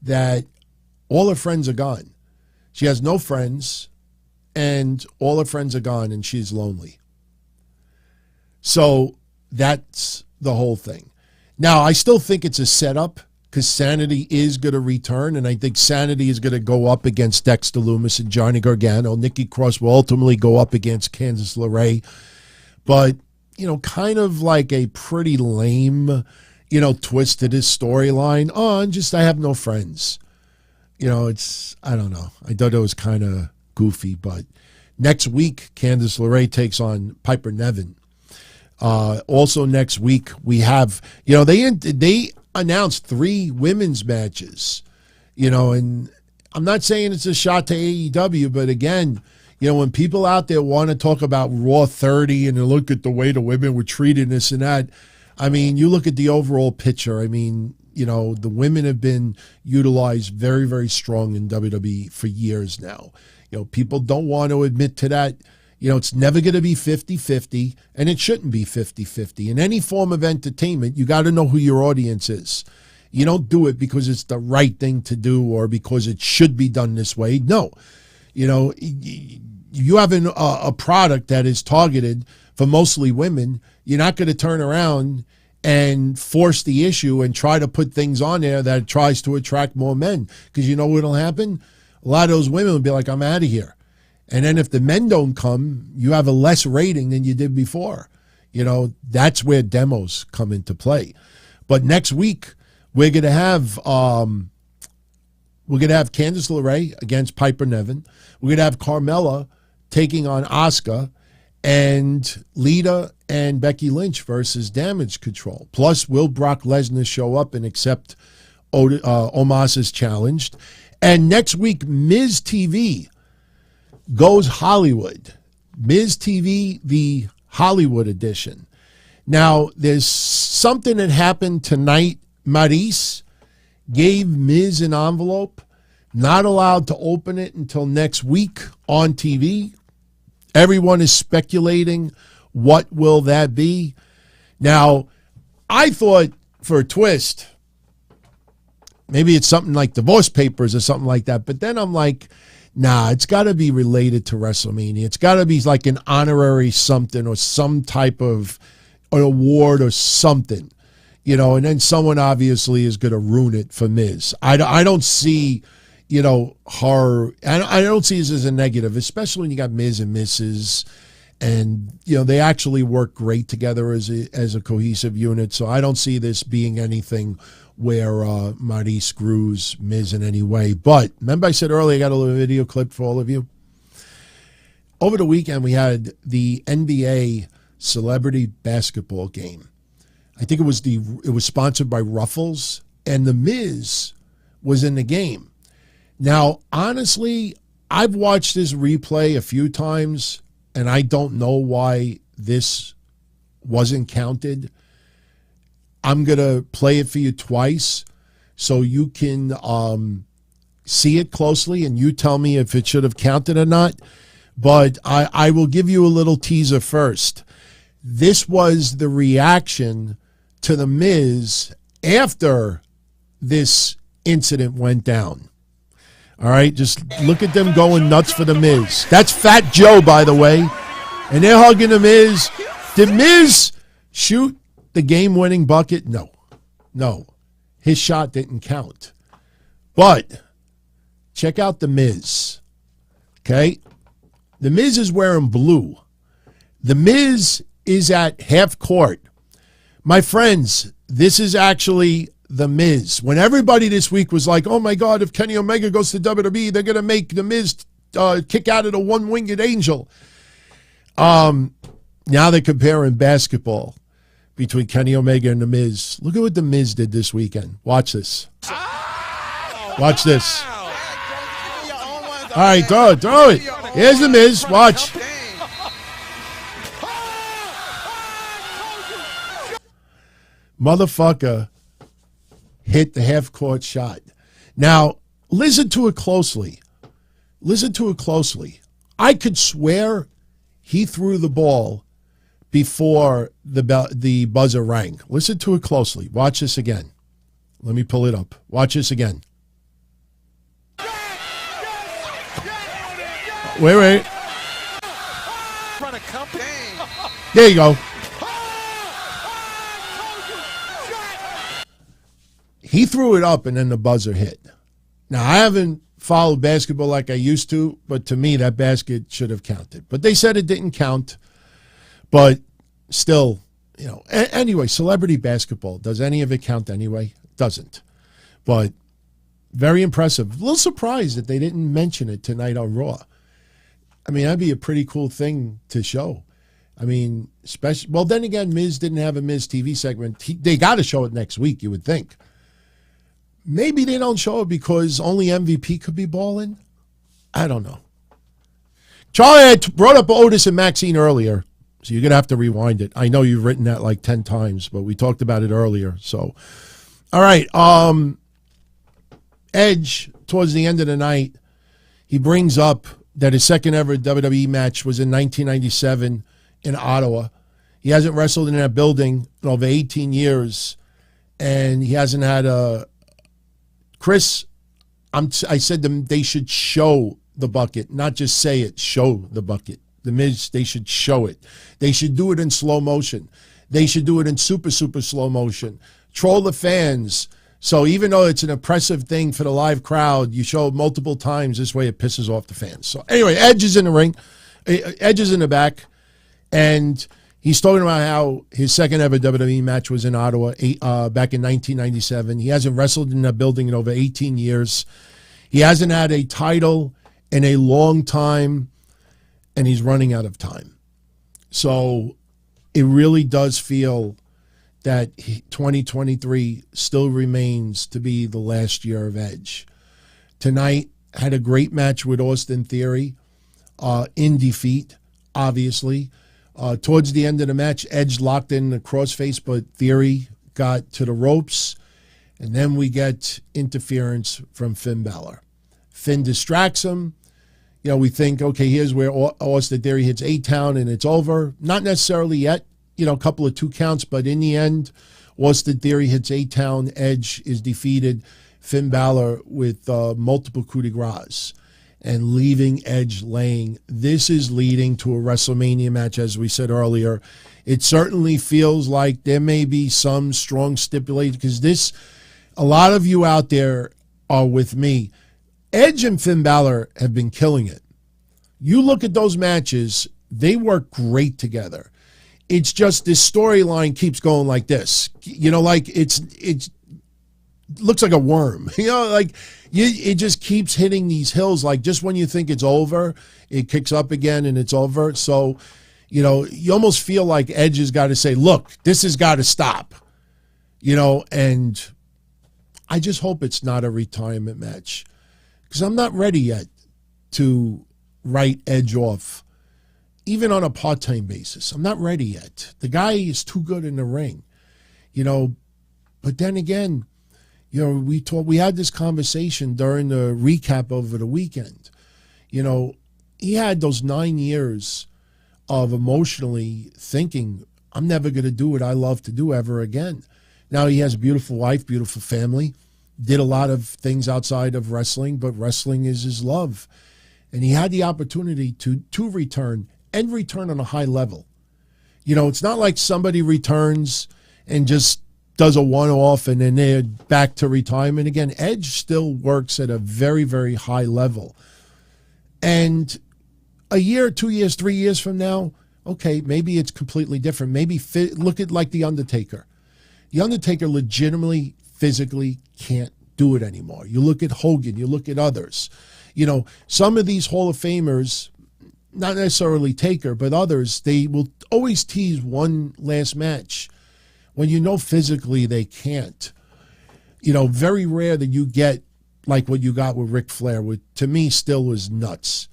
that all her friends are gone. She has no friends, and all her friends are gone, and she's lonely. So that's the whole thing. Now, I still think it's a setup because Sanity is going to return, and I think Sanity is going to go up against Dexter Lumis and Johnny Gargano. Nikki Cross will ultimately go up against Candice LeRae. But, kind of like a pretty lame, twist to this storyline. I have no friends. I don't know. I thought it was kind of goofy, but next week, Candice LeRae takes on Piper Niven. Also next week, we have, they announced 3 women's matches, and I'm not saying it's a shot to AEW, but again, when people out there want to talk about Raw 30 and they look at the way the women were treated, this and that, I mean, you look at the overall picture. I mean, the women have been utilized very, very strong in WWE for years now. People don't want to admit to that. It's never going to be 50-50, and it shouldn't be 50-50. In any form of entertainment, you got to know who your audience is. You don't do it because it's the right thing to do or because it should be done this way. No. You have a product that is targeted for mostly women. You're not going to turn around and force the issue and try to put things on there that tries to attract more men. Because you know what will happen? A lot of those women will be like, I'm out of here. And then if the men don't come, you have a less rating than you did before. That's where demos come into play. But next week, we're going to have Candice LeRae against Piper Niven. We're going to have Carmella taking on Asuka, and Lita and Becky Lynch versus Damage Control. Plus, will Brock Lesnar show up and accept Omos's challenge? And next week, Miz TV goes Hollywood. Miz TV, the Hollywood edition. Now, there's something that happened tonight. Maurice gave Miz an envelope, not allowed to open it until next week on TV. Everyone is speculating what will that be. Now, I thought for a twist, Maybe it's something like divorce papers or something like that. But then I'm like, nah, it's got to be related to WrestleMania. It's got to be like an honorary something or some type of an award or something, you know, and then someone obviously is going to ruin it for Miz. I don't see, you know, her, I don't see this as a negative, especially when you got Miz and Mrs. And, you know, they actually work great together as a cohesive unit. So I don't see this being anything where Marty screws Miz in any way. But remember I said earlier, I got a little video clip for all of you. Over the weekend, we had the NBA celebrity basketball game. I think it was sponsored by Ruffles, and The Miz was in the game. Now, honestly, I've watched this replay a few times, and I don't know why this wasn't counted. I'm going to play it for you twice so you can see it closely and you tell me if it should have counted or not. But I will give you a little teaser first. This was the reaction to The Miz after this incident went down. All right, just look at them going nuts for The Miz. That's Fat Joe, by the way. And they're hugging The Miz. Did Miz shoot the game-winning bucket? No. His shot didn't count. But check out The Miz. Okay? The Miz is wearing blue. The Miz is at half court. My friends, this is actually The Miz. When everybody this week was like, oh my God, if Kenny Omega goes to WWE, they're going to make The Miz kick out of the one-winged angel. Now they're comparing basketball between Kenny Omega and The Miz. Look at what The Miz did this weekend. Watch this. Watch this. All right, throw it. Here's The Miz. Watch. Motherfucker hit the half-court shot. Now, listen to it closely. I could swear he threw the ball before the buzzer rang. Listen to it closely. Watch this again. Let me pull it up. Watch this again. Wait. There you go. He threw it up and then the buzzer hit. Now, I haven't followed basketball like I used to, but to me, that basket should have counted. But they said it didn't count. But still, you know, anyway, celebrity basketball, does any of it count anyway? Doesn't. But very impressive. A little surprised that they didn't mention it tonight on Raw. I mean, that'd be a pretty cool thing to show. I mean, especially, well, then again, Miz didn't have a Miz TV segment. They got to show it next week, you would think. Maybe they don't show it because only MVP could be balling. I don't know. Charlie had brought up Otis and Maxine earlier. So you're going to have to rewind it. I know you've written that like 10 times, but we talked about it earlier. So, all right. Edge, towards the end of the night, he brings up that his second ever WWE match was in 1997 in Ottawa. He hasn't wrestled in that building in over 18 years, and he hasn't had a... Chris, I said to them they should show the bucket, not just say it, show the bucket. The Miz, they should show it. They should do it in slow motion. They should do it in super, super slow motion. Troll the fans. So even though it's an impressive thing for the live crowd, you show it multiple times. This way it pisses off the fans. So anyway, Edge is in the ring. Edge is in the back. And he's talking about how his second ever WWE match was in Ottawa back in 1997. He hasn't wrestled in that building in over 18 years. He hasn't had a title in a long time. And he's running out of time. So it really does feel that 2023 still remains to be the last year of Edge. Tonight, had a great match with Austin Theory in defeat, obviously. Towards the end of the match, Edge locked in the crossface, but Theory got to the ropes. And then we get interference from Finn Balor. Finn distracts him. You know, we think, okay, here's where Austin Theory hits A-Town and it's over. Not necessarily yet, you know, a couple of 2 counts, but in the end, Austin Theory hits A-Town, Edge is defeated. Finn Balor with multiple coup de grace and leaving Edge laying. This is leading to a WrestleMania match, as we said earlier. It certainly feels like there may be some strong stipulation, because a lot of you out there are with me. Edge and Finn Balor have been killing it. You look at those matches, they work great together. It's just this storyline keeps going like this. Like it looks like a worm. It just keeps hitting these hills. Like, just when you think it's over, it kicks up again and it's over. So, you almost feel like Edge has got to say, look, this has got to stop. And I just hope it's not a retirement match, because I'm not ready yet to write Edge off, even on a part-time basis. I'm not ready yet. The guy is too good in the ring, But then again, we had this conversation during the recap over the weekend. He had those 9 years of emotionally thinking, I'm never going to do what I love to do ever again. Now he has a beautiful wife, beautiful family, did a lot of things outside of wrestling, but wrestling is his love. And he had the opportunity to return, and return on a high level. It's not like somebody returns and just does a one-off and then they're back to retirement again. Edge still works at a very, very high level. And a year, 2 years, 3 years from now, okay, maybe it's completely different. Maybe look at like The Undertaker. The Undertaker legitimately, physically can't do it anymore. You look at Hogan, you look at others. Some of these Hall of Famers, not necessarily Taker, but others, they will always tease one last match when physically they can't. Very rare that you get like what you got with Ric Flair, which to me still was nuts.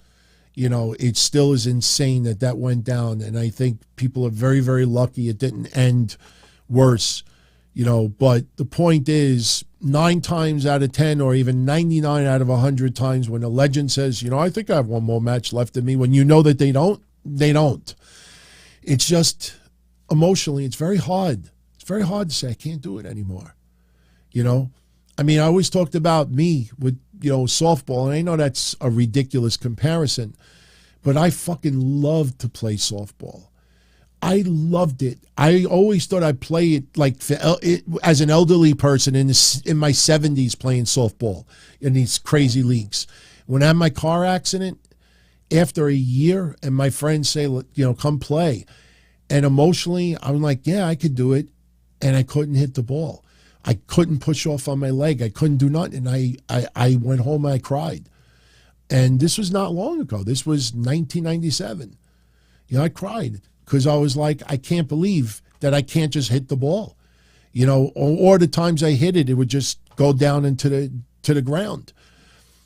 It still is insane that went down, and I think people are very, very lucky it didn't end worse. But the point is, 9 times out of 10, or even 99 out of 100 times, when a legend says, I think I have one more match left in me, when that they don't. It's just, emotionally, it's very hard. It's very hard to say, I can't do it anymore. I always talked about me with, softball, and I know that's a ridiculous comparison, but I fucking loved to play softball. I loved it. I always thought I'd play it like as an elderly person in my 70s playing softball in these crazy leagues. When I had my car accident, after a year, and my friends say, come play. And emotionally, I'm like, yeah, I could do it. And I couldn't hit the ball. I couldn't push off on my leg. I couldn't do nothing. And I went home and I cried. And this was not long ago. This was 1997. I cried. Because I was like, I can't believe that I can't just hit the ball, or the times I hit it, it would just go down into the ground.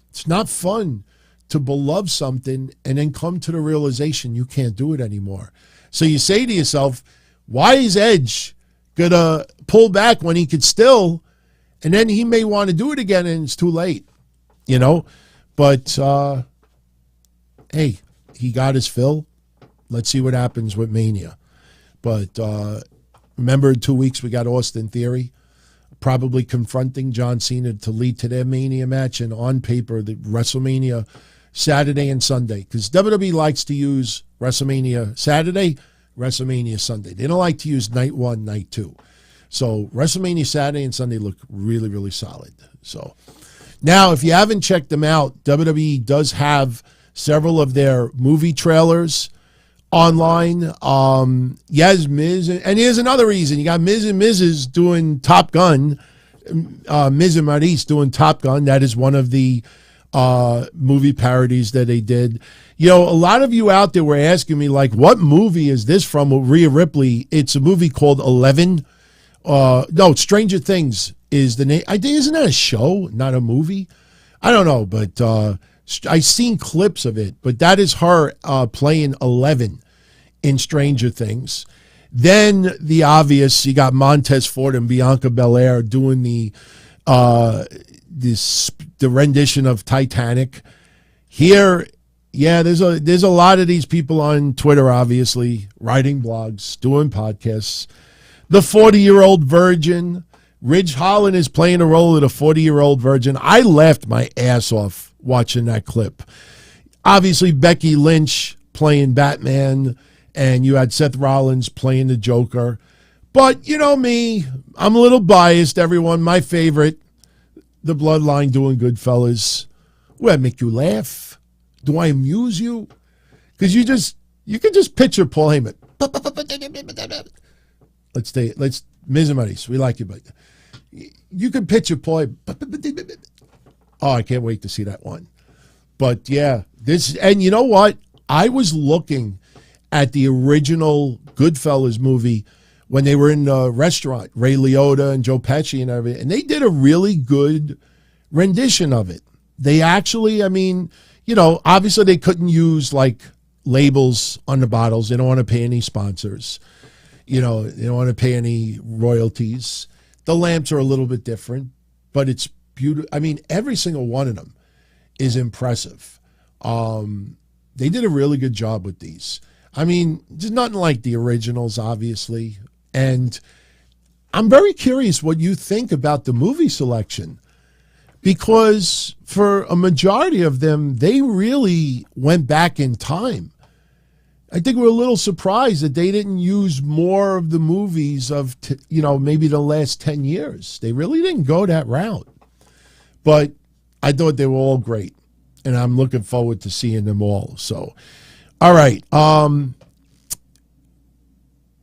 It's not fun to beloved something and then come to the realization you can't do it anymore. So you say to yourself, why is Edge gonna pull back when he could still, and then he may want to do it again and it's too late, But hey, he got his fill. Let's see what happens with Mania. But remember, in 2 weeks, we got Austin Theory probably confronting John Cena to lead to their Mania match. And on paper, the WrestleMania Saturday and Sunday. Because WWE likes to use WrestleMania Saturday, WrestleMania Sunday. They don't like to use night 1, night 2. So WrestleMania Saturday and Sunday look really, really solid. So now, if you haven't checked them out, WWE does have several of their movie trailers online. Yes, Miz, and here's another reason. You got Miz and Mrs. doing Top Gun. Miz and Maurice doing Top Gun. That is one of the movie parodies that they did. A lot of you out there were asking me, like, what movie is this from with Rhea Ripley? It's a movie called 11. No, Stranger Things is the name. Isn't that a show, not a movie? I don't know, but I've seen clips of it. But that is her playing 11 in Stranger Things. Then the obvious, you got Montez Ford and Bianca Belair doing the rendition of Titanic. Here, yeah, there's a lot of these people on Twitter, obviously, writing blogs, doing podcasts. The 40-year-old virgin Ridge Holland is playing the role of the 40-year-old virgin. I laughed my ass off watching that clip. Obviously, Becky Lynch playing Batman, and you had Seth Rollins playing the Joker. But you know me, I'm a little biased, everyone. My favorite, the Bloodline doing Goodfellas. Will I make you laugh? Do I amuse you? Because you can just picture Paul Heyman. Let's Miz and Maurice, we like you, but you can picture Paul Heyman. Oh, I can't wait to see that one. But yeah, and you know what? I was looking at the original Goodfellas movie when they were in the restaurant, Ray Liotta and Joe Pesci and everything, and they did a really good rendition of it. They actually, I mean, you know, obviously they couldn't use like labels on the bottles. They don't want to pay any sponsors. You know, they don't want to pay any royalties. The lamps are a little bit different, but it's beautiful. I mean, every single one of them is impressive. They did a really good job with these. I mean, there's nothing like the originals, obviously. And I'm very curious what you think about the movie selection, because for a majority of them, they really went back in time. I think we're a little surprised that they didn't use more of the movies of, maybe the last 10 years. They really didn't go that route. But I thought they were all great, and I'm looking forward to seeing them all. So, all right.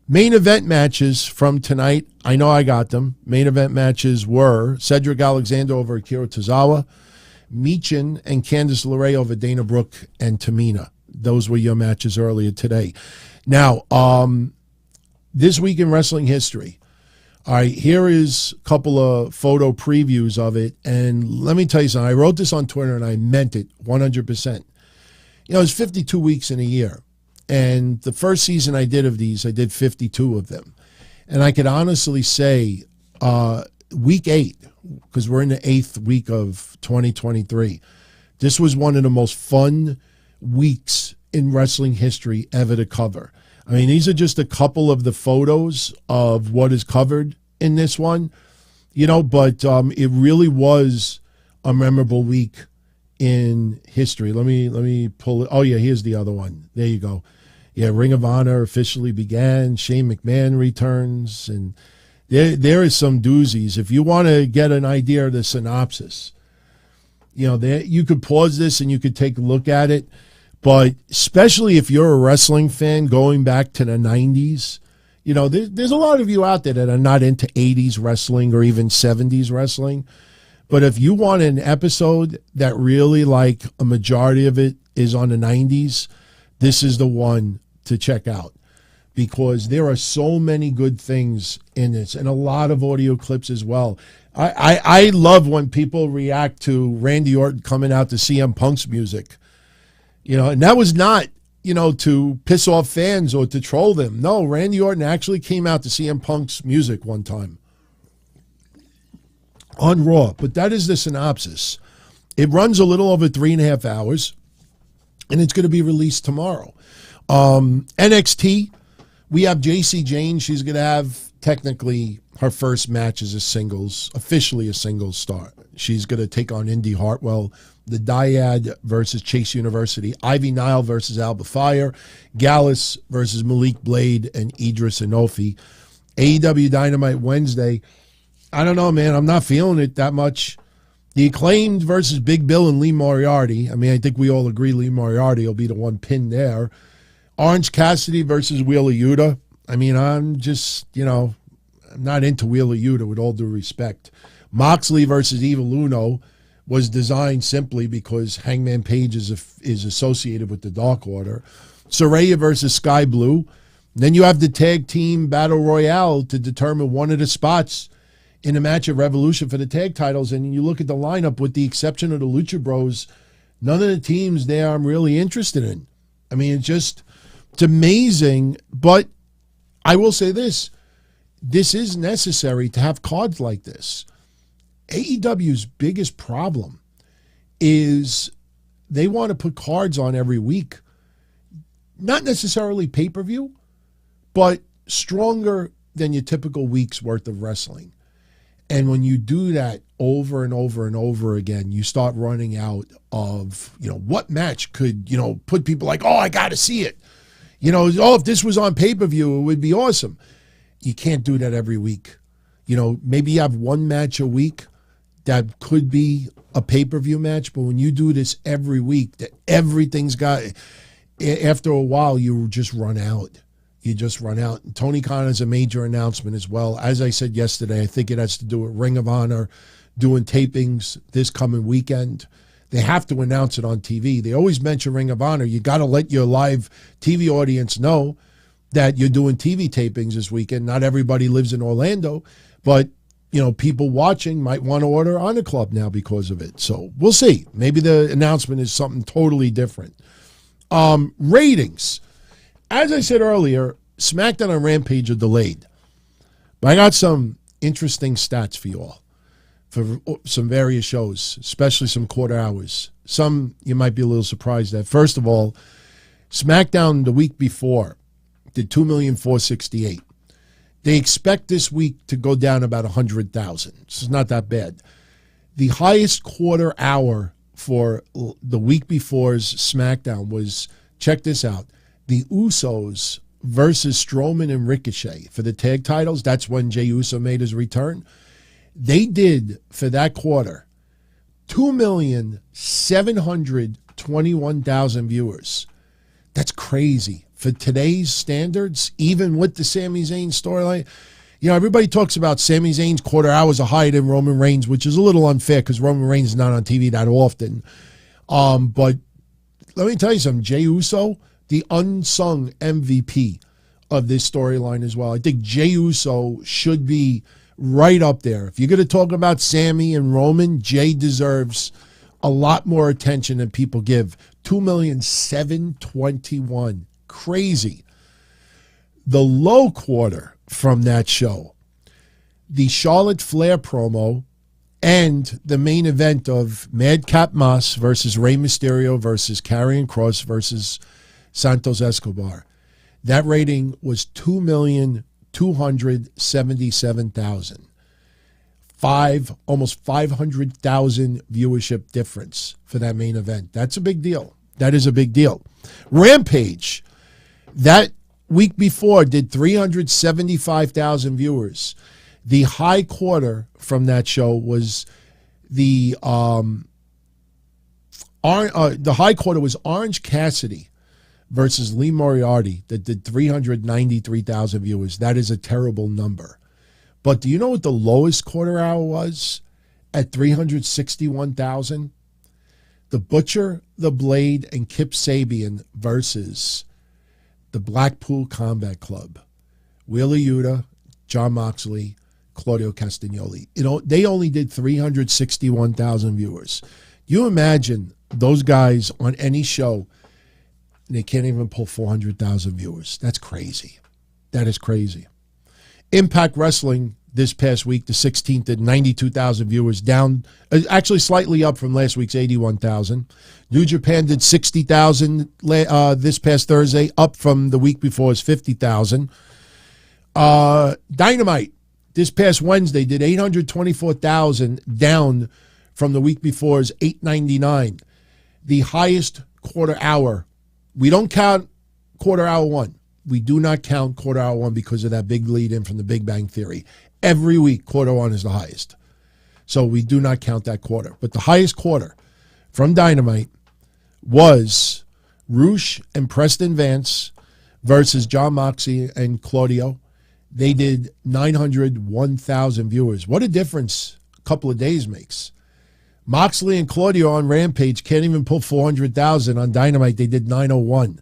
Main event matches from tonight. I know I got them. Main event matches were Cedric Alexander over Akira Tozawa, Michin and Candice LeRae over Dana Brooke and Tamina. Those were your matches earlier today. Now, this week in wrestling history. All right, here is a couple of photo previews of it. And let me tell you something. I wrote this on Twitter, and I meant it 100%. You know, it's 52 weeks in a year. And the first season I did of these, I did 52 of them. And I could honestly say week 8, because we're in the 8th week of 2023, this was one of the most fun weeks in wrestling history ever to cover. I mean, these are just a couple of the photos of what is covered in this one, but it really was a memorable week in history. Let me pull it. Oh, yeah, here's the other one. There you go. Yeah, Ring of Honor officially began. Shane McMahon returns. And there is some doozies. If you want to get an idea of the synopsis, you could pause this and you could take a look at it. But especially if you're a wrestling fan going back to the 90s, there's a lot of you out there that are not into 80s wrestling or even 70s wrestling. But if you want an episode that really, like, a majority of it is on the 90s, this is the one to check out, because there are so many good things in this and a lot of audio clips as well. I love when people react to Randy Orton coming out to CM Punk's music. And that was not, to piss off fans or to troll them. No, Randy Orton actually came out to CM Punk's music one time on Raw. But that is the synopsis. It runs a little over 3.5 hours, and it's going to be released tomorrow. NXT, we have JC Jane. She's going to have technically her first match as officially a singles star. She's going to take on Indy Hartwell. The Dyad versus Chase University, Ivy Nile versus Alba Fire, Gallus versus Malik Blade and Idris Inofi. AEW Dynamite Wednesday. I don't know, man. I'm not feeling it that much. The Acclaimed versus Big Bill and Lee Moriarty. I mean, I think we all agree Lee Moriarty will be the one pinned there. Orange Cassidy versus Wheeler Yuta. I mean, I'm just, I'm not into Wheeler Yuta, with all due respect. Moxley versus Evil Uno was designed simply because Hangman Page is associated with the Dark Order. Saraya versus Sky Blue. Then you have the tag team battle royale to determine one of the spots in a match of Revolution for the tag titles. And you look at the lineup, with the exception of the Lucha Bros, none of the teams there I'm really interested in. I mean, it's amazing. But I will say this is necessary to have cards like this. AEW's biggest problem is they want to put cards on every week. Not necessarily pay-per-view, but stronger than your typical week's worth of wrestling. And when you do that over and over and over again, you start running out of, what match could, put people like, oh, I got to see it. If this was on pay-per-view, it would be awesome. You can't do that every week. Maybe you have one match a week that could be a pay-per-view match, but when you do this every week, that everything's got, after a while, you just run out. You just run out. And Tony Khan has a major announcement as well. As I said yesterday, I think it has to do with Ring of Honor doing tapings this coming weekend. They have to announce it on TV. They always mention Ring of Honor. You got to let your live TV audience know that you're doing TV tapings this weekend. Not everybody lives in Orlando, but people watching might want to order Honor Club now because of it. So we'll see. Maybe the announcement is something totally different. Ratings. As I said earlier, SmackDown and Rampage are delayed. But I got some interesting stats for you all for some various shows, especially some quarter hours. Some you might be a little surprised at. First of all, SmackDown the week before did 2,468,000. They expect this week to go down about 100,000. It's not that bad. The highest quarter hour for the week before's SmackDown was, check this out, the Usos versus Strowman and Ricochet for the tag titles. That's when Jey Uso made his return. They did, for that quarter, 2,721,000 viewers. That's crazy. For today's standards, even with the Sami Zayn storyline, everybody talks about Sami Zayn's quarter hours are higher than Roman Reigns, which is a little unfair because Roman Reigns is not on TV that often. But let me tell you something, Jey Uso, the unsung MVP of this storyline as well. I think Jey Uso should be right up there. If you're going to talk about Sami and Roman, Jey deserves a lot more attention than people give. 2,721,000. Crazy. The low quarter from that show, the Charlotte Flair promo and the main event of Madcap Moss versus Rey Mysterio versus Karrion Kross versus Santos Escobar. That rating was 2,277,000. Almost 500,000 viewership difference for that main event. That's a big deal. That is a big deal. Rampage, that week before, did 375,000 viewers. The high quarter from that show was the high quarter was Orange Cassidy versus Lee Moriarty that did 393,000 viewers. That is a terrible number. But do you know what the lowest quarter hour was at 361,000? The Butcher, the Blade, and Kip Sabian versus the Blackpool Combat Club. Wheeler Yuta, Jon Moxley, Claudio Castagnoli. They only did 361,000 viewers. You imagine those guys on any show, and they can't even pull 400,000 viewers. That's crazy. That is crazy. Impact Wrestling this past week, the 16th, did 92,000 viewers, down, actually slightly up from last week's 81,000. New Japan did 60,000 this past Thursday, up from the week before's 50,000. Dynamite this past Wednesday did 824,000, down from the week before's 899. The highest quarter hour. We don't count quarter hour one. We do not count quarter hour one because of that big lead in from the Big Bang Theory. Every week, quarter one is the highest. So we do not count that quarter. But the highest quarter from Dynamite was Roosh and Preston Vance versus Jon Moxley and Claudio. They did 901,000 viewers. What a difference a couple of days makes. Moxley and Claudio on Rampage can't even pull 400,000. On Dynamite, they did 901.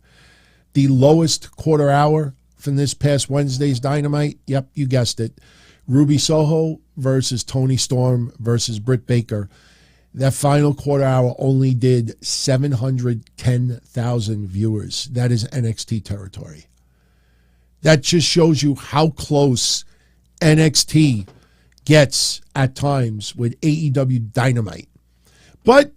The lowest quarter hour from this past Wednesday's Dynamite, yep, you guessed it, Ruby Soho versus Toni Storm versus Britt Baker. That final quarter hour only did 710,000 viewers. That is NXT territory. That just shows you how close NXT gets at times with AEW Dynamite. But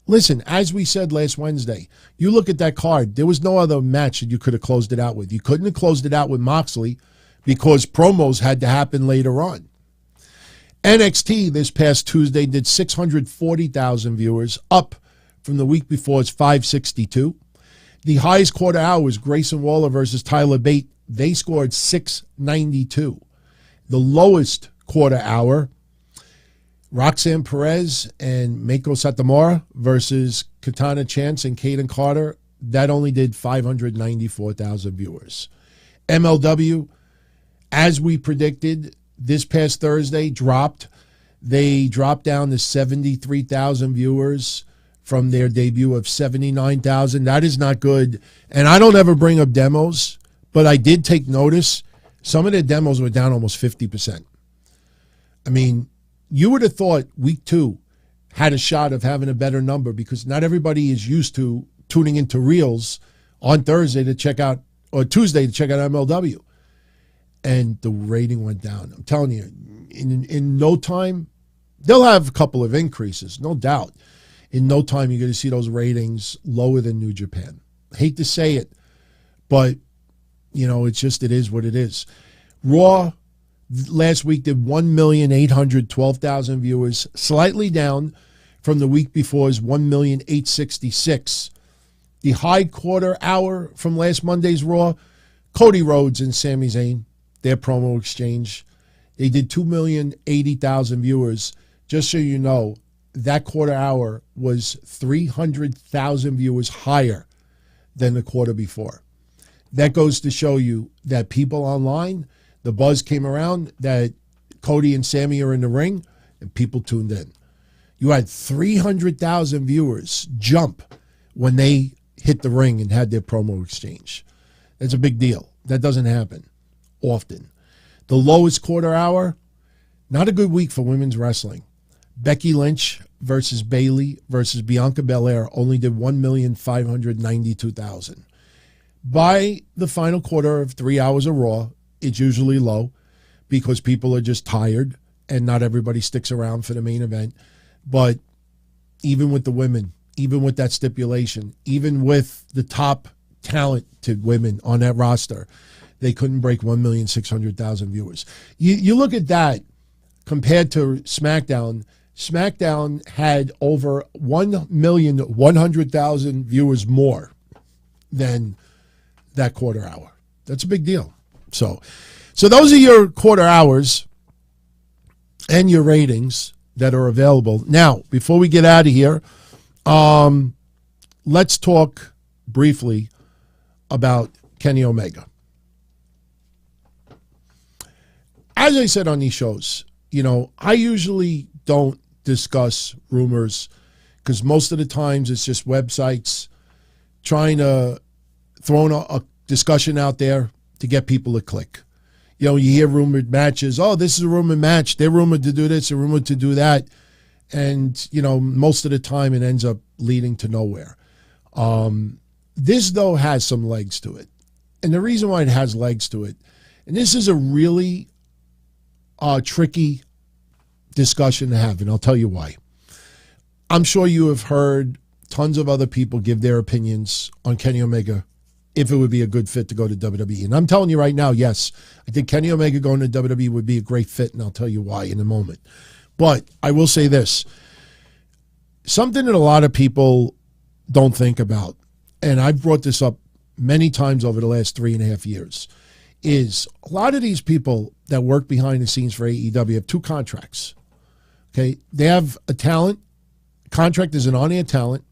listen, as we said last Wednesday, you look at that card, there was no other match that you could have closed it out with. You couldn't have closed it out with Moxley because promos had to happen later on. NXT this past Tuesday did 640,000 viewers, up from the week before's 562. The highest quarter hour was Grayson Waller versus Tyler Bate. They scored 692. The lowest quarter hour, Roxanne Perez and Meiko Satomura versus Katana Chance and Kaden Carter. That only did 594,000 viewers. MLW, as we predicted, this past Thursday dropped. They dropped down to 73,000 viewers from their debut of 79,000. That is not good. And I don't ever bring up demos, but I did take notice. Some of their demos were down almost 50%. I mean, you would have thought week 2 had a shot of having a better number because not everybody is used to tuning into Reels on Thursday to check out, or Tuesday to check out MLW. And the rating went down. I'm telling you, in no time, they'll have a couple of increases, no doubt. In no time, you're going to see those ratings lower than New Japan. I hate to say it, but, you know, it is what it is. Raw last week did 1,812,000 viewers, slightly down from the week before's 1,866,000. The high quarter hour from last Monday's Raw, Cody Rhodes and Sami Zayn, their promo exchange, they did 2,080,000 viewers. Just so you know, that quarter hour was 300,000 viewers higher than the quarter before. That goes to show you that people online, the buzz came around that Cody and Sami are in the ring, and people tuned in. You had 300,000 viewers jump when they hit the ring and had their promo exchange. That's a big deal. That doesn't happen often. The lowest quarter hour, not a good week for women's wrestling. Becky Lynch versus Bayley versus Bianca Belair only did 1,592,000. By the final quarter of 3 hours of Raw, it's usually low because people are just tired and not everybody sticks around for the main event. But even with the women, even with that stipulation, even with the top talented women on that roster, they couldn't break 1,600,000 viewers. You look at that compared to SmackDown. SmackDown had over 1,100,000 viewers more than that quarter hour. That's a big deal. So those are your quarter hours and your ratings that are available. Now, before we get out of here, let's talk briefly about Kenny Omega. As I said on these shows, you know, I usually don't discuss rumors because most of the times it's just websites trying to throw a discussion out there to get people to click. You know, you hear rumored matches. Oh, this is a rumored match. They're rumored to do this, they're rumored to do that. And, you know, most of the time it ends up leading to nowhere. This, though, has some legs to it. And the reason why it has legs to it, and this is a really tricky discussion to have, and I'll tell you why. I'm sure you have heard tons of other people give their opinions on Kenny Omega, if it would be a good fit to go to WWE. And I'm telling you right now, yes, I think Kenny Omega going to WWE would be a great fit, and I'll tell you why in a moment. But I will say this, something that a lot of people don't think about, and I've brought this up many times over the last 3.5 years, is a lot of these people that work behind the scenes for AEW have 2 contracts. Okay, they have a talent contract as an on-air talent,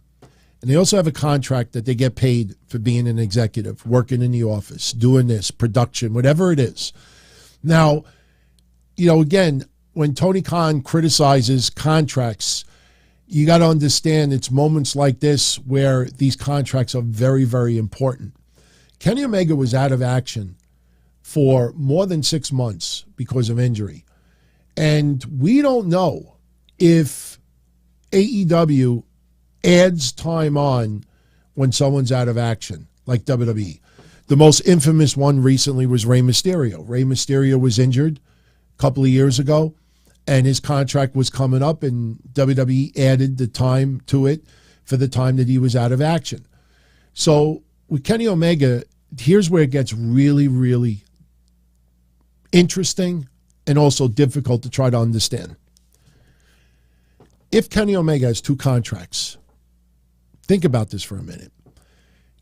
and they also have a contract that they get paid for being an executive, working in the office, doing this, production, whatever it is. Now, you know, again, when Tony Khan criticizes contracts, you got to understand it's moments like this where these contracts are very, very important. Kenny Omega was out of action for more than 6 months because of injury. And we don't know if AEW adds time on when someone's out of action, like WWE. The most infamous one recently was Rey Mysterio. Rey Mysterio was injured a couple of years ago, and his contract was coming up, and WWE added the time to it for the time that he was out of action. So with Kenny Omega, here's where it gets really, really interesting and also difficult to try to understand. If Kenny Omega has 2 contracts, think about this for a minute.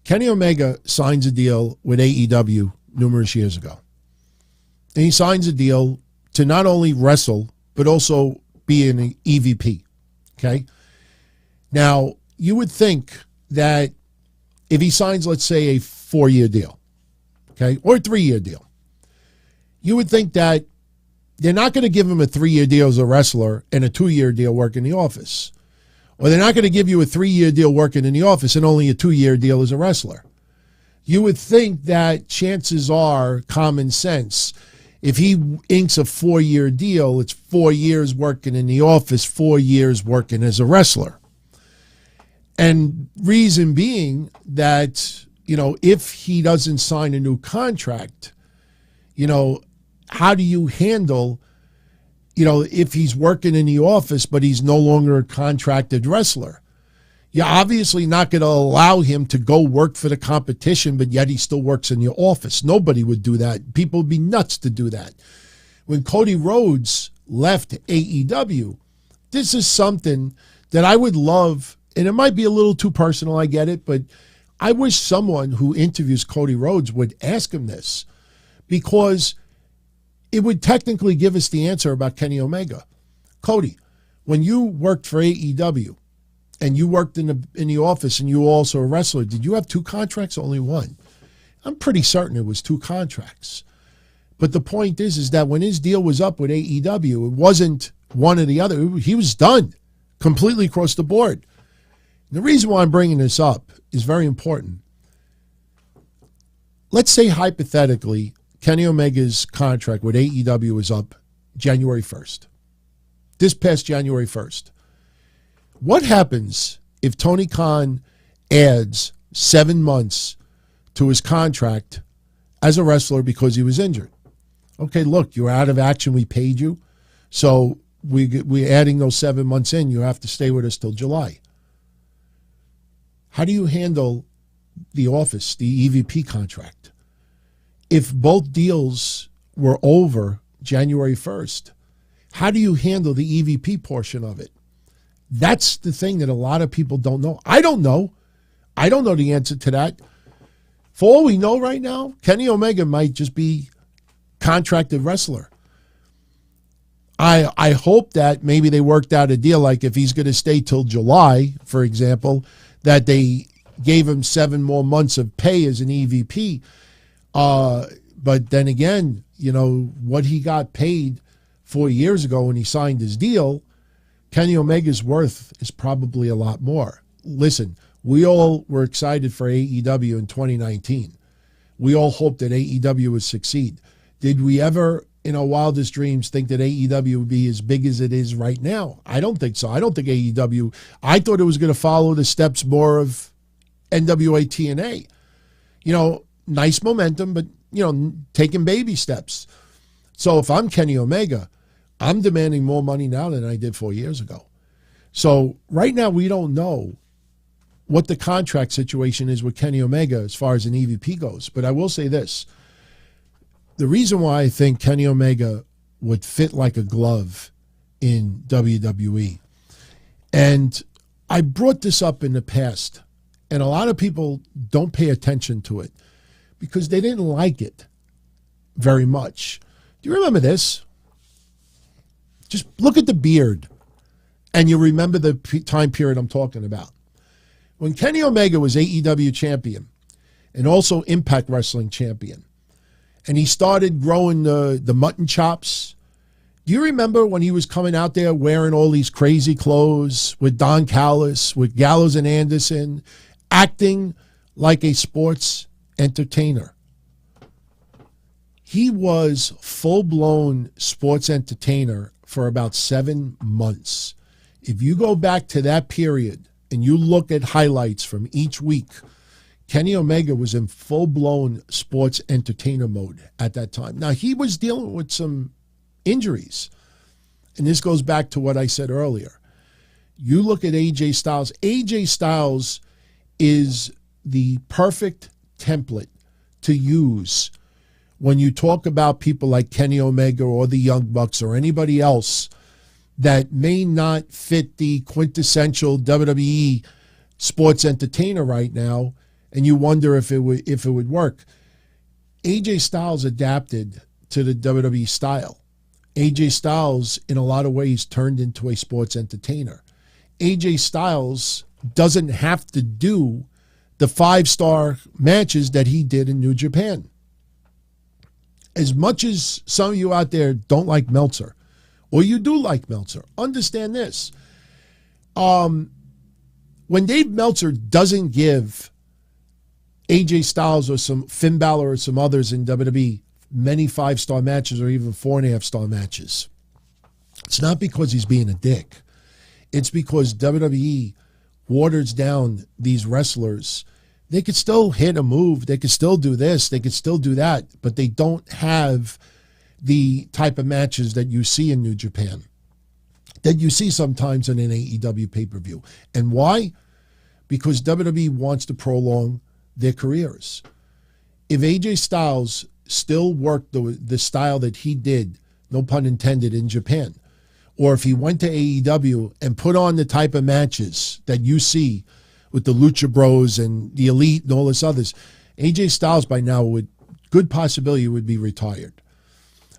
Kenny Omega signs a deal with AEW numerous years ago. And he signs a deal to not only wrestle, but also be an EVP. Okay? Now, you would think that if he signs, let's say, a 4-year deal, okay, or a 3-year deal, you would think that they're not going to give him a 3-year deal as a wrestler and a 2-year deal working in the office. Or they're not going to give you a 3-year deal working in the office and only a 2-year deal as a wrestler. You would think that chances are, common sense, if he inks a 4-year deal, it's 4 years working in the office, 4 years working as a wrestler. And reason being that, if he doesn't sign a new contract, how do you handle, if he's working in the office, but he's no longer a contracted wrestler? You're obviously not going to allow him to go work for the competition, but yet he still works in your office. Nobody would do that. People would be nuts to do that. When Cody Rhodes left AEW, this is something that I would love, and it might be a little too personal, I get it, but I wish someone who interviews Cody Rhodes would ask him this, because it would technically give us the answer about Kenny Omega. Cody, when you worked for AEW and you worked in the office and you were also a wrestler, did you have 2 contracts or only 1? I'm pretty certain it was 2 contracts. But the point is that when his deal was up with AEW, it wasn't one or the other. He was done completely across the board. And the reason why I'm bringing this up is very important. Let's say hypothetically, Kenny Omega's contract with AEW is up January 1st. This past January 1st. What happens if Tony Khan adds 7 months to his contract as a wrestler because he was injured? Okay, look, you're out of action. We paid you. So we're adding those 7 months in. You have to stay with us till July. How do you handle the office, the EVP contract? If both deals were over January 1st, how do you handle the EVP portion of it? That's the thing that a lot of people don't know. I don't know. I don't know the answer to that. For all we know right now, Kenny Omega might just be contracted wrestler. I hope that maybe they worked out a deal, like if he's going to stay till July, for example, that they gave him 7 more months of pay as an EVP. But then again, what he got paid 4 years ago when he signed his deal, Kenny Omega's worth is probably a lot more. Listen, we all were excited for AEW in 2019. We all hoped that AEW would succeed. Did we ever, in our wildest dreams, think that AEW would be as big as it is right now? I don't think so. I don't think AEW, I thought it was going to follow the steps more of NWA TNA. Nice momentum, but, taking baby steps. So if I'm Kenny Omega, I'm demanding more money now than I did 4 years ago. So right now we don't know what the contract situation is with Kenny Omega as far as an EVP goes. But I will say this. The reason why I think Kenny Omega would fit like a glove in WWE, and I brought this up in the past, and a lot of people don't pay attention to it because they didn't like it very much. Do you remember this? Just look at the beard, and you remember the time period I'm talking about. When Kenny Omega was AEW champion and also Impact Wrestling champion, and he started growing the mutton chops, do you remember when he was coming out there wearing all these crazy clothes with Don Callis, with Gallows and Anderson, acting like a sports entertainer? He was full-blown sports entertainer for about 7 months. If you go back to that period and you look at highlights from each week, Kenny Omega was in full-blown sports entertainer mode at that time. Now, he was dealing with some injuries, and this goes back to what I said earlier. You look at AJ Styles. AJ Styles is the perfect template to use when you talk about people like Kenny Omega or the Young Bucks or anybody else that may not fit the quintessential WWE sports entertainer right now, and you wonder if it would work. AJ Styles adapted to the WWE style. AJ Styles, in a lot of ways, turned into a sports entertainer. AJ Styles doesn't have to do the 5-star matches that he did in New Japan. As much as some of you out there don't like Meltzer, or you do like Meltzer, understand this. When Dave Meltzer doesn't give AJ Styles or some Finn Balor or some others in WWE many 5-star matches or even 4.5-star matches, it's not because he's being a dick. It's because WWE waters down these wrestlers. They could still hit a move. They could still do this. They could still do that. But they don't have the type of matches that you see in New Japan, that you see sometimes in an AEW pay-per-view. And why? Because WWE wants to prolong their careers. If AJ Styles still worked the style that he did, no pun intended, in Japan, or if he went to AEW and put on the type of matches that you see with the Lucha Bros and the Elite and all this others, AJ Styles by now good possibility would be retired.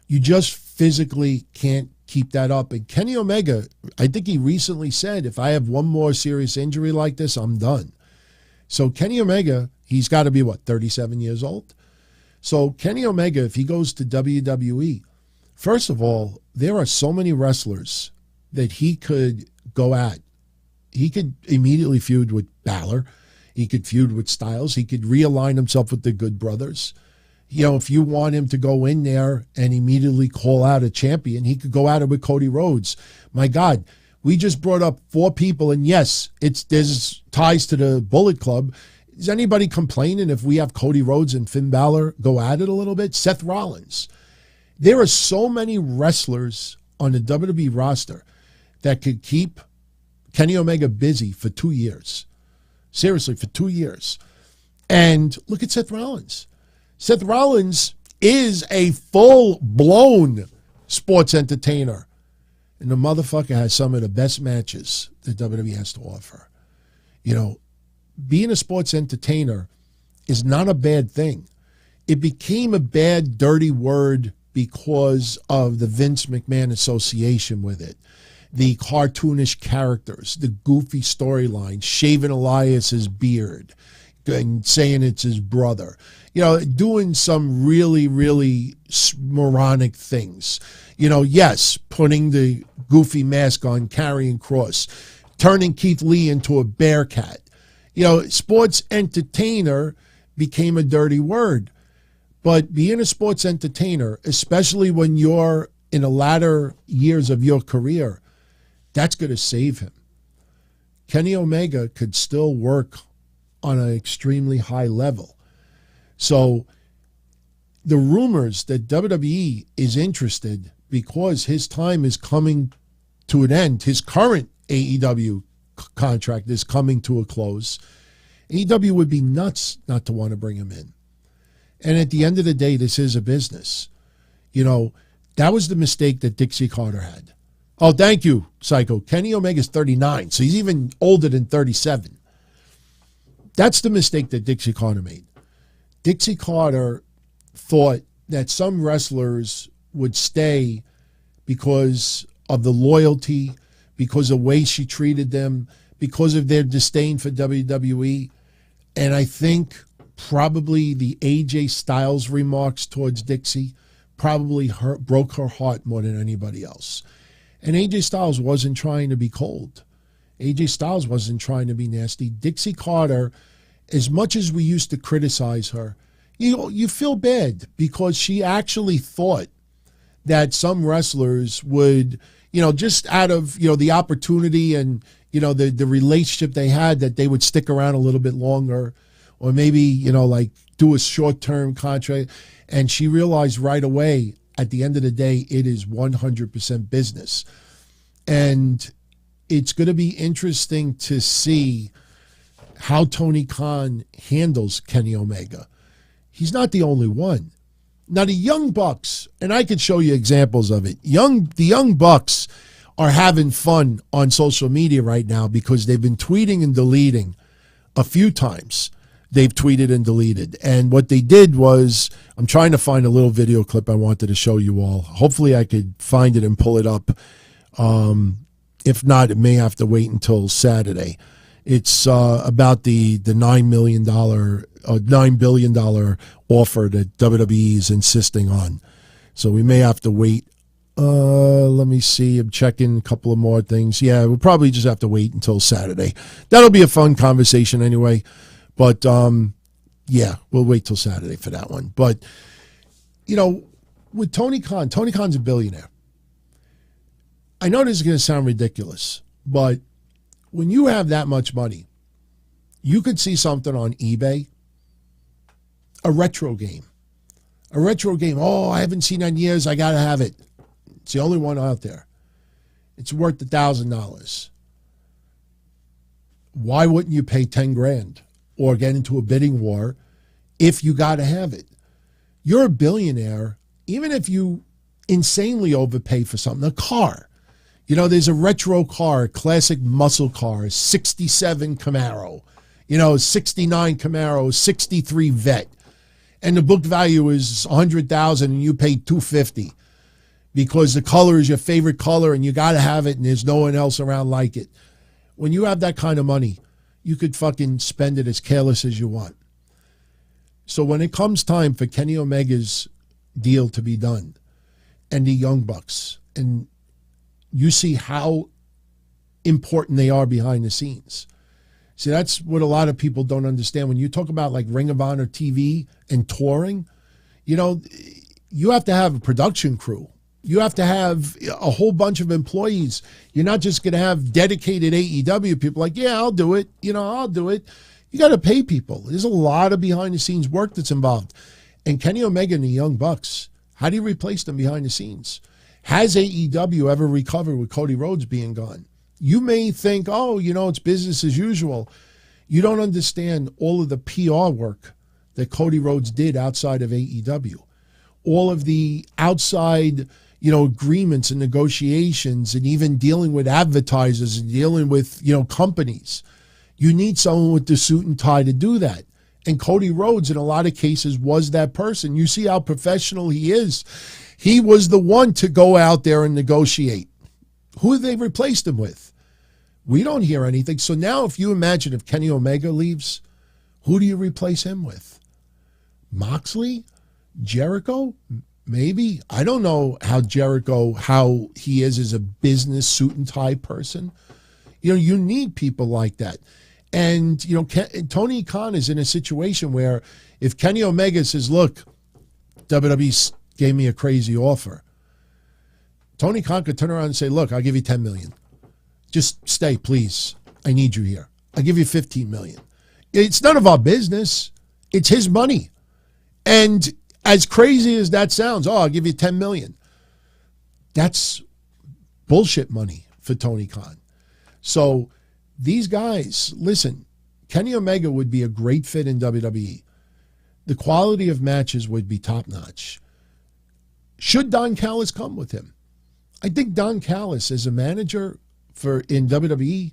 You just physically can't keep that up. And Kenny Omega, I think he recently said, if I have one more serious injury like this, I'm done. So Kenny Omega, he's got to be, 37 years old? So Kenny Omega, if he goes to WWE, first of all, there are so many wrestlers that he could go at. He could immediately feud with Balor. He could feud with Styles. He could realign himself with the Good Brothers. If you want him to go in there and immediately call out a champion, he could go at it with Cody Rhodes. My God, we just brought up 4 people, and yes, there's ties to the Bullet Club. Is anybody complaining if we have Cody Rhodes and Finn Balor go at it a little bit? Seth Rollins. There are so many wrestlers on the WWE roster that could keep Kenny Omega busy for 2 years. Seriously, for 2 years. And look at Seth Rollins. Seth Rollins is a full-blown sports entertainer. And the motherfucker has some of the best matches that WWE has to offer. Being a sports entertainer is not a bad thing. It became a bad, dirty word because of the Vince McMahon association with it. The cartoonish characters, the goofy storyline, shaving Elias's beard and saying it's his brother. Doing some really, really moronic things. Yes, putting the goofy mask on, carrying cross, turning Keith Lee into a bear cat. Sports entertainer became a dirty word. But being a sports entertainer, especially when you're in the latter years of your career, that's going to save him. Kenny Omega could still work on an extremely high level. So the rumors that WWE is interested because his time is coming to an end, his current AEW contract is coming to a close, AEW would be nuts not to want to bring him in. And at the end of the day, this is a business. That was the mistake that Dixie Carter had. Oh, thank you, Psycho. Kenny Omega's 39, so he's even older than 37. That's the mistake that Dixie Carter made. Dixie Carter thought that some wrestlers would stay because of the loyalty, because of the way she treated them, because of their disdain for WWE. And I think probably the AJ Styles remarks towards Dixie probably broke her heart more than anybody else. And AJ Styles wasn't trying to be cold. AJ Styles wasn't trying to be nasty. Dixie Carter, as much as we used to criticize her, you feel bad because she actually thought that some wrestlers would, just out of, the opportunity and, the relationship they had, that they would stick around a little bit longer or maybe, do a short-term contract. And she realized right away, at the end of the day, it is 100% business. And it's going to be interesting to see how Tony Khan handles Kenny Omega. He's not the only one. Now the Young Bucks, and I could show you examples of it. The Young Bucks are having fun on social media right now because they've been tweeting and deleting a few times. They've tweeted and deleted. And what they did was, I'm trying to find a little video clip I wanted to show you all. Hopefully I could find it and pull it up. If not, it may have to wait until Saturday. It's about the $9 billion offer that WWE is insisting on. So we may have to wait. Let me see. I'm checking a couple of more things. Yeah, we'll probably just have to wait until Saturday. That'll be a fun conversation anyway. But, yeah, we'll wait till Saturday for that one. But, with Tony Khan's a billionaire. I know this is going to sound ridiculous, but when you have that much money, you could see something on eBay, a retro game. Oh, I haven't seen that in years. I got to have it. It's the only one out there. It's worth $1,000. Why wouldn't you pay $10,000 or get into a bidding war if you got to have it? You're a billionaire, even if you insanely overpay for something. A car. There's a retro car, classic muscle car, 67 Camaro, 69 Camaro, 63 Vet. And the book value is $100,000 and you paid $250 because the color is your favorite color and you got to have it and there's no one else around like it. When you have that kind of money, you could fucking spend it as careless as you want. So when it comes time for Kenny Omega's deal to be done and the Young Bucks, and you see how important they are behind the scenes. See, that's what a lot of people don't understand. When you talk about like Ring of Honor TV and touring, you have to have a production crew. You have to have a whole bunch of employees. You're not just going to have dedicated AEW people like, yeah, I'll do it. I'll do it. You got to pay people. There's a lot of behind the scenes work that's involved. And Kenny Omega and the Young Bucks, how do you replace them behind the scenes? Has AEW ever recovered with Cody Rhodes being gone? You may think, it's business as usual. You don't understand all of the PR work that Cody Rhodes did outside of AEW. All of the outside, agreements and negotiations and even dealing with advertisers and dealing with, companies. You need someone with the suit and tie to do that. And Cody Rhodes, in a lot of cases, was that person. You see how professional he is. He was the one to go out there and negotiate. Who have they replaced him with? We don't hear anything. So now if you imagine if Kenny Omega leaves, who do you replace him with? Moxley? Jericho? Maybe. I don't know how he is as a business suit and tie person. You need people like that. And, Tony Khan is in a situation where if Kenny Omega says, look, WWE gave me a crazy offer, Tony Khan could turn around and say, look, I'll give you $10 million. Just stay, please. I need you here. I'll give you $15 million. It's none of our business. It's his money. And as crazy as that sounds, I'll give you $10 million. That's bullshit money for Tony Khan. So these guys, listen, Kenny Omega would be a great fit in WWE. The quality of matches would be top-notch. Should Don Callis come with him? I think Don Callis as a manager in WWE,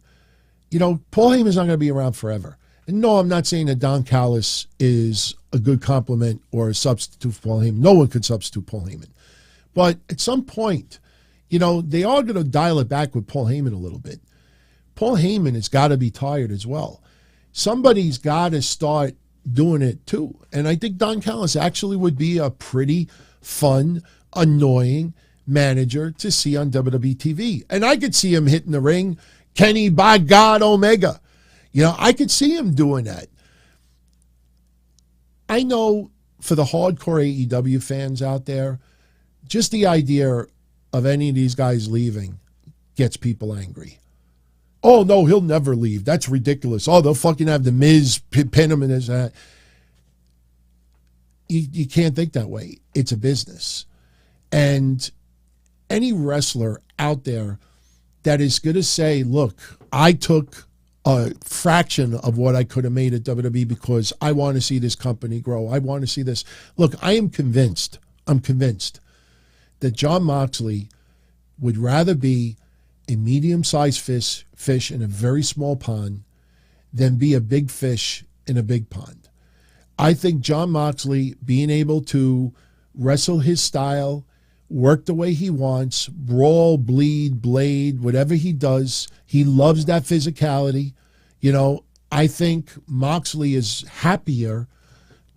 Paul Heyman's not going to be around forever. And no, I'm not saying that Don Callis is a good complement or a substitute for Paul Heyman. No one could substitute Paul Heyman. But at some point, they are going to dial it back with Paul Heyman a little bit. Paul Heyman has got to be tired as well. Somebody's got to start doing it too. And I think Don Callis actually would be a pretty fun, annoying manager to see on WWE TV. And I could see him hitting the ring, Kenny, by God, Omega. I could see him doing that. I know for the hardcore AEW fans out there, just the idea of any of these guys leaving gets people angry. Oh, no, he'll never leave. That's ridiculous. Oh, they'll fucking have the Miz pin him in his hat. You can't think that way. It's a business. And any wrestler out there that is going to say, look, I took a fraction of what I could have made at WWE because I want to see this company grow. I want to see this. Look, I am convinced I'm convinced that Jon Moxley would rather be a medium-sized fish in a very small pond than be a big fish in a big pond. I think Jon Moxley being able to wrestle his style, work the way he wants, brawl, bleed, blade, whatever he does, he loves that physicality. You know, I think Moxley is happier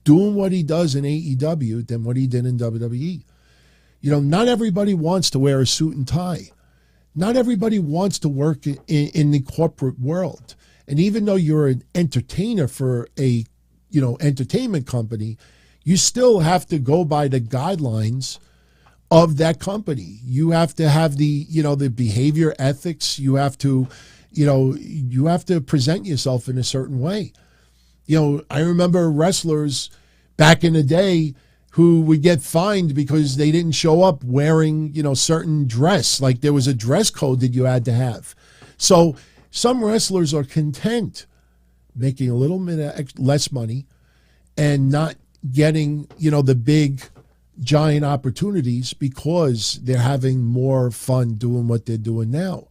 doing what he does in AEW than what he did in WWE. You know, not everybody wants to wear a suit and tie. Not everybody wants to work in the corporate world. And even though you're an entertainer for a, you know, entertainment company, you still have to go by the guidelines of that company. You have to have the, you know, the behavior ethics. You have to, you know, you have to present yourself in a certain way. You know, I remember wrestlers back in the day who would get fined because they didn't show up wearing, you know, certain dress. Like there was a dress code that you had to have. So some wrestlers are content making a little bit less money and not getting, you know, the big giant opportunities because they're having more fun doing what they're doing now.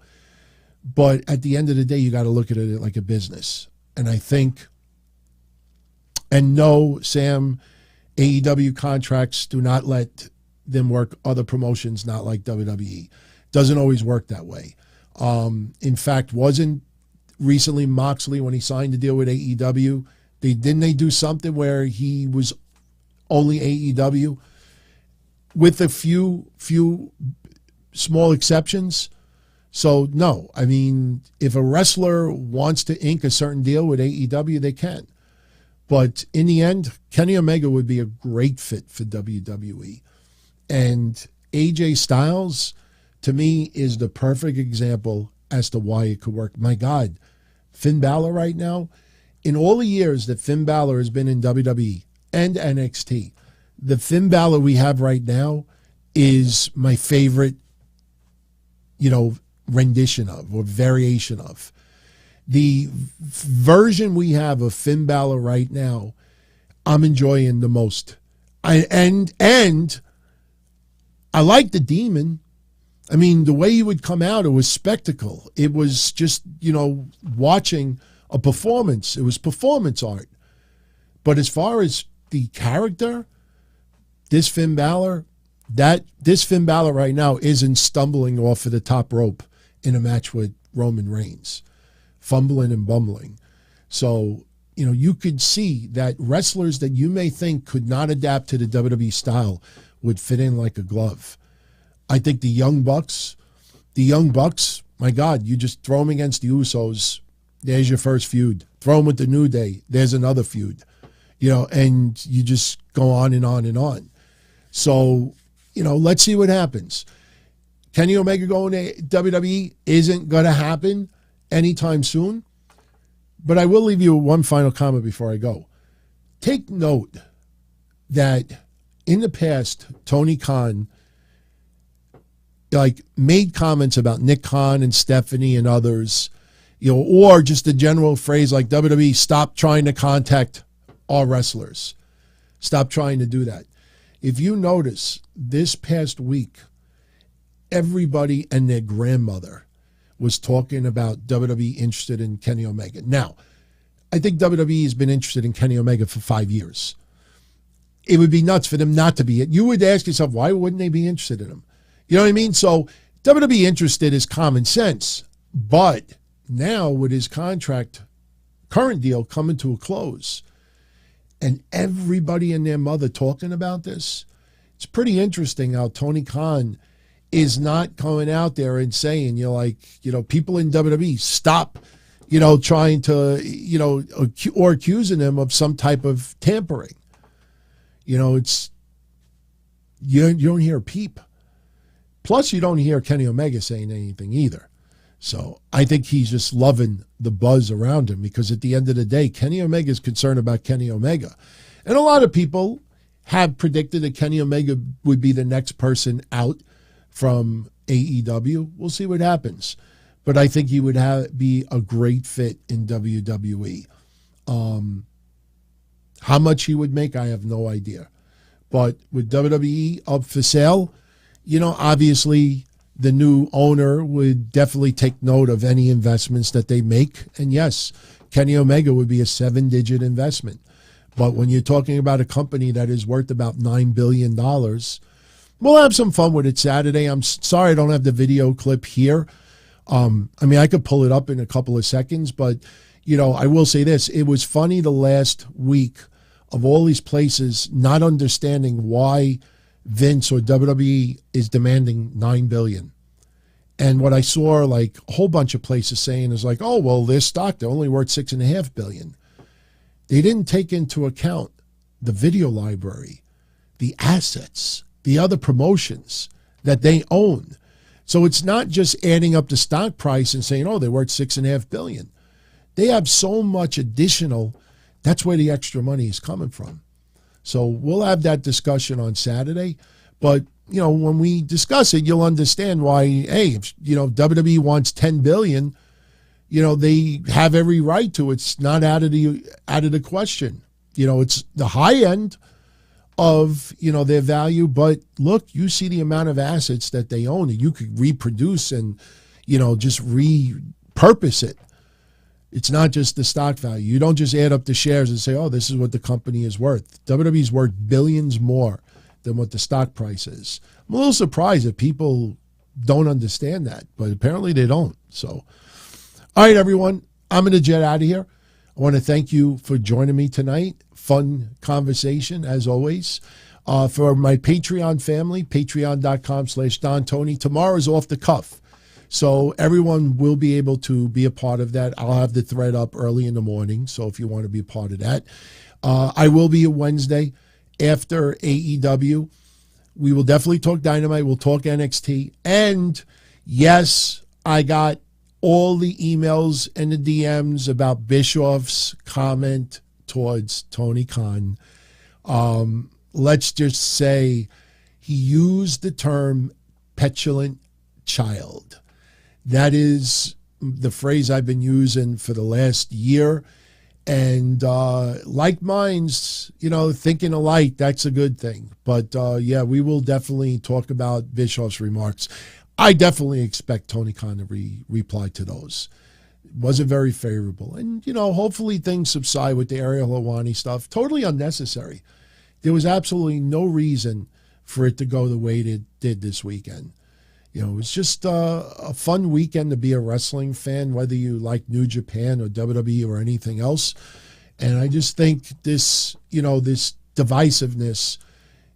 But at the end of the day, you got to look at it like a business. And I think, and no, Sam, AEW contracts do not let them work other promotions, not like WWE. Doesn't always work that way. In fact, wasn't recently Moxley, when he signed the deal with AEW, didn't they do something where he was only AEW with a few small exceptions? So no, I mean, if a wrestler wants to ink a certain deal with AEW, they can. But in the end, Kenny Omega would be a great fit for WWE. And AJ Styles, to me, is the perfect example as to why it could work. My God, Finn Balor right now, in all the years that Finn Balor has been in WWE and NXT, the Finn Balor we have right now is my favorite, you know, rendition of or variation of. The version we have of Finn Balor right now, I'm enjoying the most. And I like the Demon. I mean, the way he would come out, it was spectacle. It was just, you know, watching a performance. It was performance art. But as far as the character, this Finn Balor right now isn't stumbling off of the top rope in a match with Roman Reigns, fumbling and bumbling. So, you know, you could see that wrestlers that you may think could not adapt to the WWE style would fit in like a glove. I think the Young Bucks, my God, you just throw them against the Usos, there's your first feud. Throw them with the New Day, there's another feud. You know, and you just go on and on and on. So, you know, let's see what happens. Kenny Omega going to WWE isn't going to happen anytime soon. But I will leave you one final comment before I go. Take note that in the past, Tony Khan made comments about Nick Khan and Stephanie and others, you know, or just a general phrase like WWE, stop trying to contact our wrestlers. Stop trying to do that. If you notice, this past week, everybody and their grandmother was talking about WWE interested in Kenny Omega. Now, I think WWE has been interested in Kenny Omega for 5 years. It would be nuts for them not to be. You would ask yourself, why wouldn't they be interested in him? You know what I mean? So WWE interested is common sense. But now with his contract, current deal coming to a close, and everybody and their mother talking about this, it's pretty interesting how Tony Khan is not coming out there and saying, you know, like, you know, people in WWE stop, you know, trying to, you know, or accusing him of some type of tampering. You know, it's, you don't hear a peep. Plus, you don't hear Kenny Omega saying anything either. So I think he's just loving the buzz around him because at the end of the day, Kenny Omega is concerned about Kenny Omega. And a lot of people have predicted that Kenny Omega would be the next person out from AEW. We'll see what happens. But I think he would be a great fit in WWE. How much he would make, I have no idea. But with WWE up for sale, obviously the new owner would definitely take note of any investments that they make. And yes, Kenny Omega would be a 7-digit investment. But when you're talking about a company that is worth about $9 billion, we'll have some fun with it Saturday. I'm sorry I don't have the video clip here. I could pull it up in a couple of seconds, but, I will say this. It was funny the last week of all these places not understanding why Vince or WWE is demanding $9 billion. And what I saw, like a whole bunch of places saying is like, oh, well, their stock, they're only worth $6.5 billion. They didn't take into account the video library, the assets, the other promotions that they own. So it's not just adding up the stock price and saying, oh, they're worth $6.5 billion. They have so much additional. That's where the extra money is coming from. So we'll have that discussion on Saturday. But, when we discuss it, you'll understand why, hey, if, WWE wants $10 billion, they have every right to. It's not out of the question. It's the high end of, their value. But look, you see the amount of assets that they own and you could reproduce and, just repurpose it. It's not just the stock value. You don't just add up the shares and say, oh, this is what the company is worth. WWE's worth billions more than what the stock price is. I'm a little surprised that people don't understand that, but apparently they don't. So, all right, everyone, I'm going to jet out of here. I want to thank you for joining me tonight. Fun conversation, as always. For my Patreon family, patreon.com/Don Tony. Tomorrow is off the cuff. So everyone will be able to be a part of that. I'll have the thread up early in the morning, so if you want to be a part of that. I will be a Wednesday after AEW. We will definitely talk Dynamite. We'll talk NXT. And, yes, I got all the emails and the DMs about Bischoff's comment towards Tony Khan. Let's just say he used the term petulant child. That is the phrase I've been using for the last year. And like minds, thinking alike, that's a good thing. But, yeah, we will definitely talk about Bischoff's remarks. I definitely expect Tony Khan to reply to those. It wasn't very favorable. And, hopefully things subside with the Ariel Helwani stuff. Totally unnecessary. There was absolutely no reason for it to go the way it did this weekend. It was just a fun weekend to be a wrestling fan, whether you like New Japan or WWE or anything else. And I just think this, this divisiveness,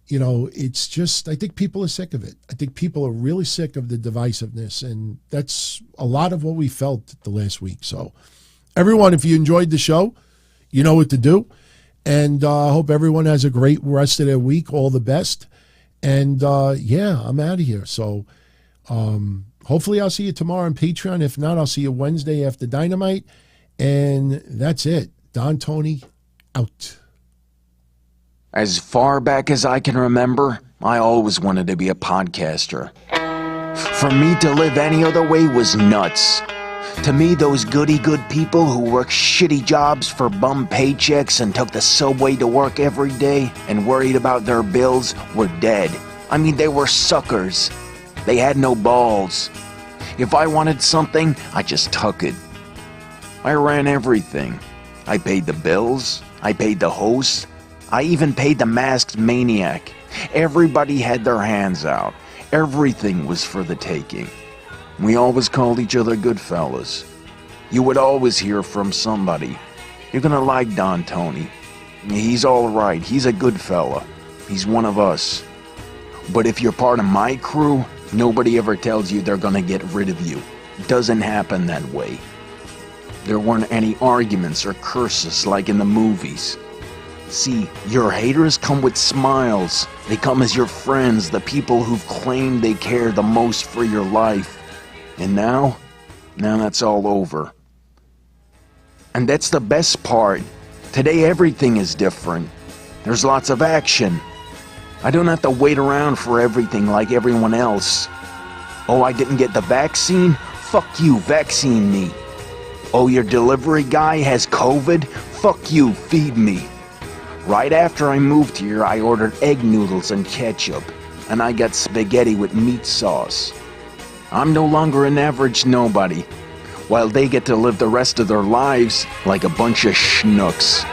it's just, I think people are sick of it. I think people are really sick of the divisiveness. And that's a lot of what we felt the last week. So everyone, if you enjoyed the show, you know what to do. And I hope everyone has a great rest of their week. All the best. And yeah, I'm out of here. So hopefully I'll see you tomorrow on Patreon. If not, I'll see you Wednesday after Dynamite. And that's it. Don Tony, out. As far back as I can remember, I always wanted to be a podcaster. For me to live any other way was nuts. To me, those goody-good people who worked shitty jobs for bum paychecks and took the subway to work every day and worried about their bills were dead. I mean, they were suckers. They had no balls. If I wanted something, I just took it. I ran everything. I paid the bills. I paid the host. I even paid the masked maniac. Everybody had their hands out. Everything was for the taking. We always called each other good fellas. You would always hear from somebody. You're gonna like Don Tony. He's alright. He's a good fella. He's one of us. But if you're part of my crew, nobody ever tells you they're gonna get rid of you. It doesn't happen that way. There weren't any arguments or curses like in the movies. See, your haters come with smiles. They come as your friends, the people who've claimed they care the most for your life. And now that's all over. And that's the best part. Today everything is different. There's lots of action. I don't have to wait around for everything like everyone else. Oh, I didn't get the vaccine? Fuck you, vaccine me. Oh, your delivery guy has COVID? Fuck you, feed me. Right after I moved here, I ordered egg noodles and ketchup, and I got spaghetti with meat sauce. I'm no longer an average nobody, while they get to live the rest of their lives like a bunch of schnooks.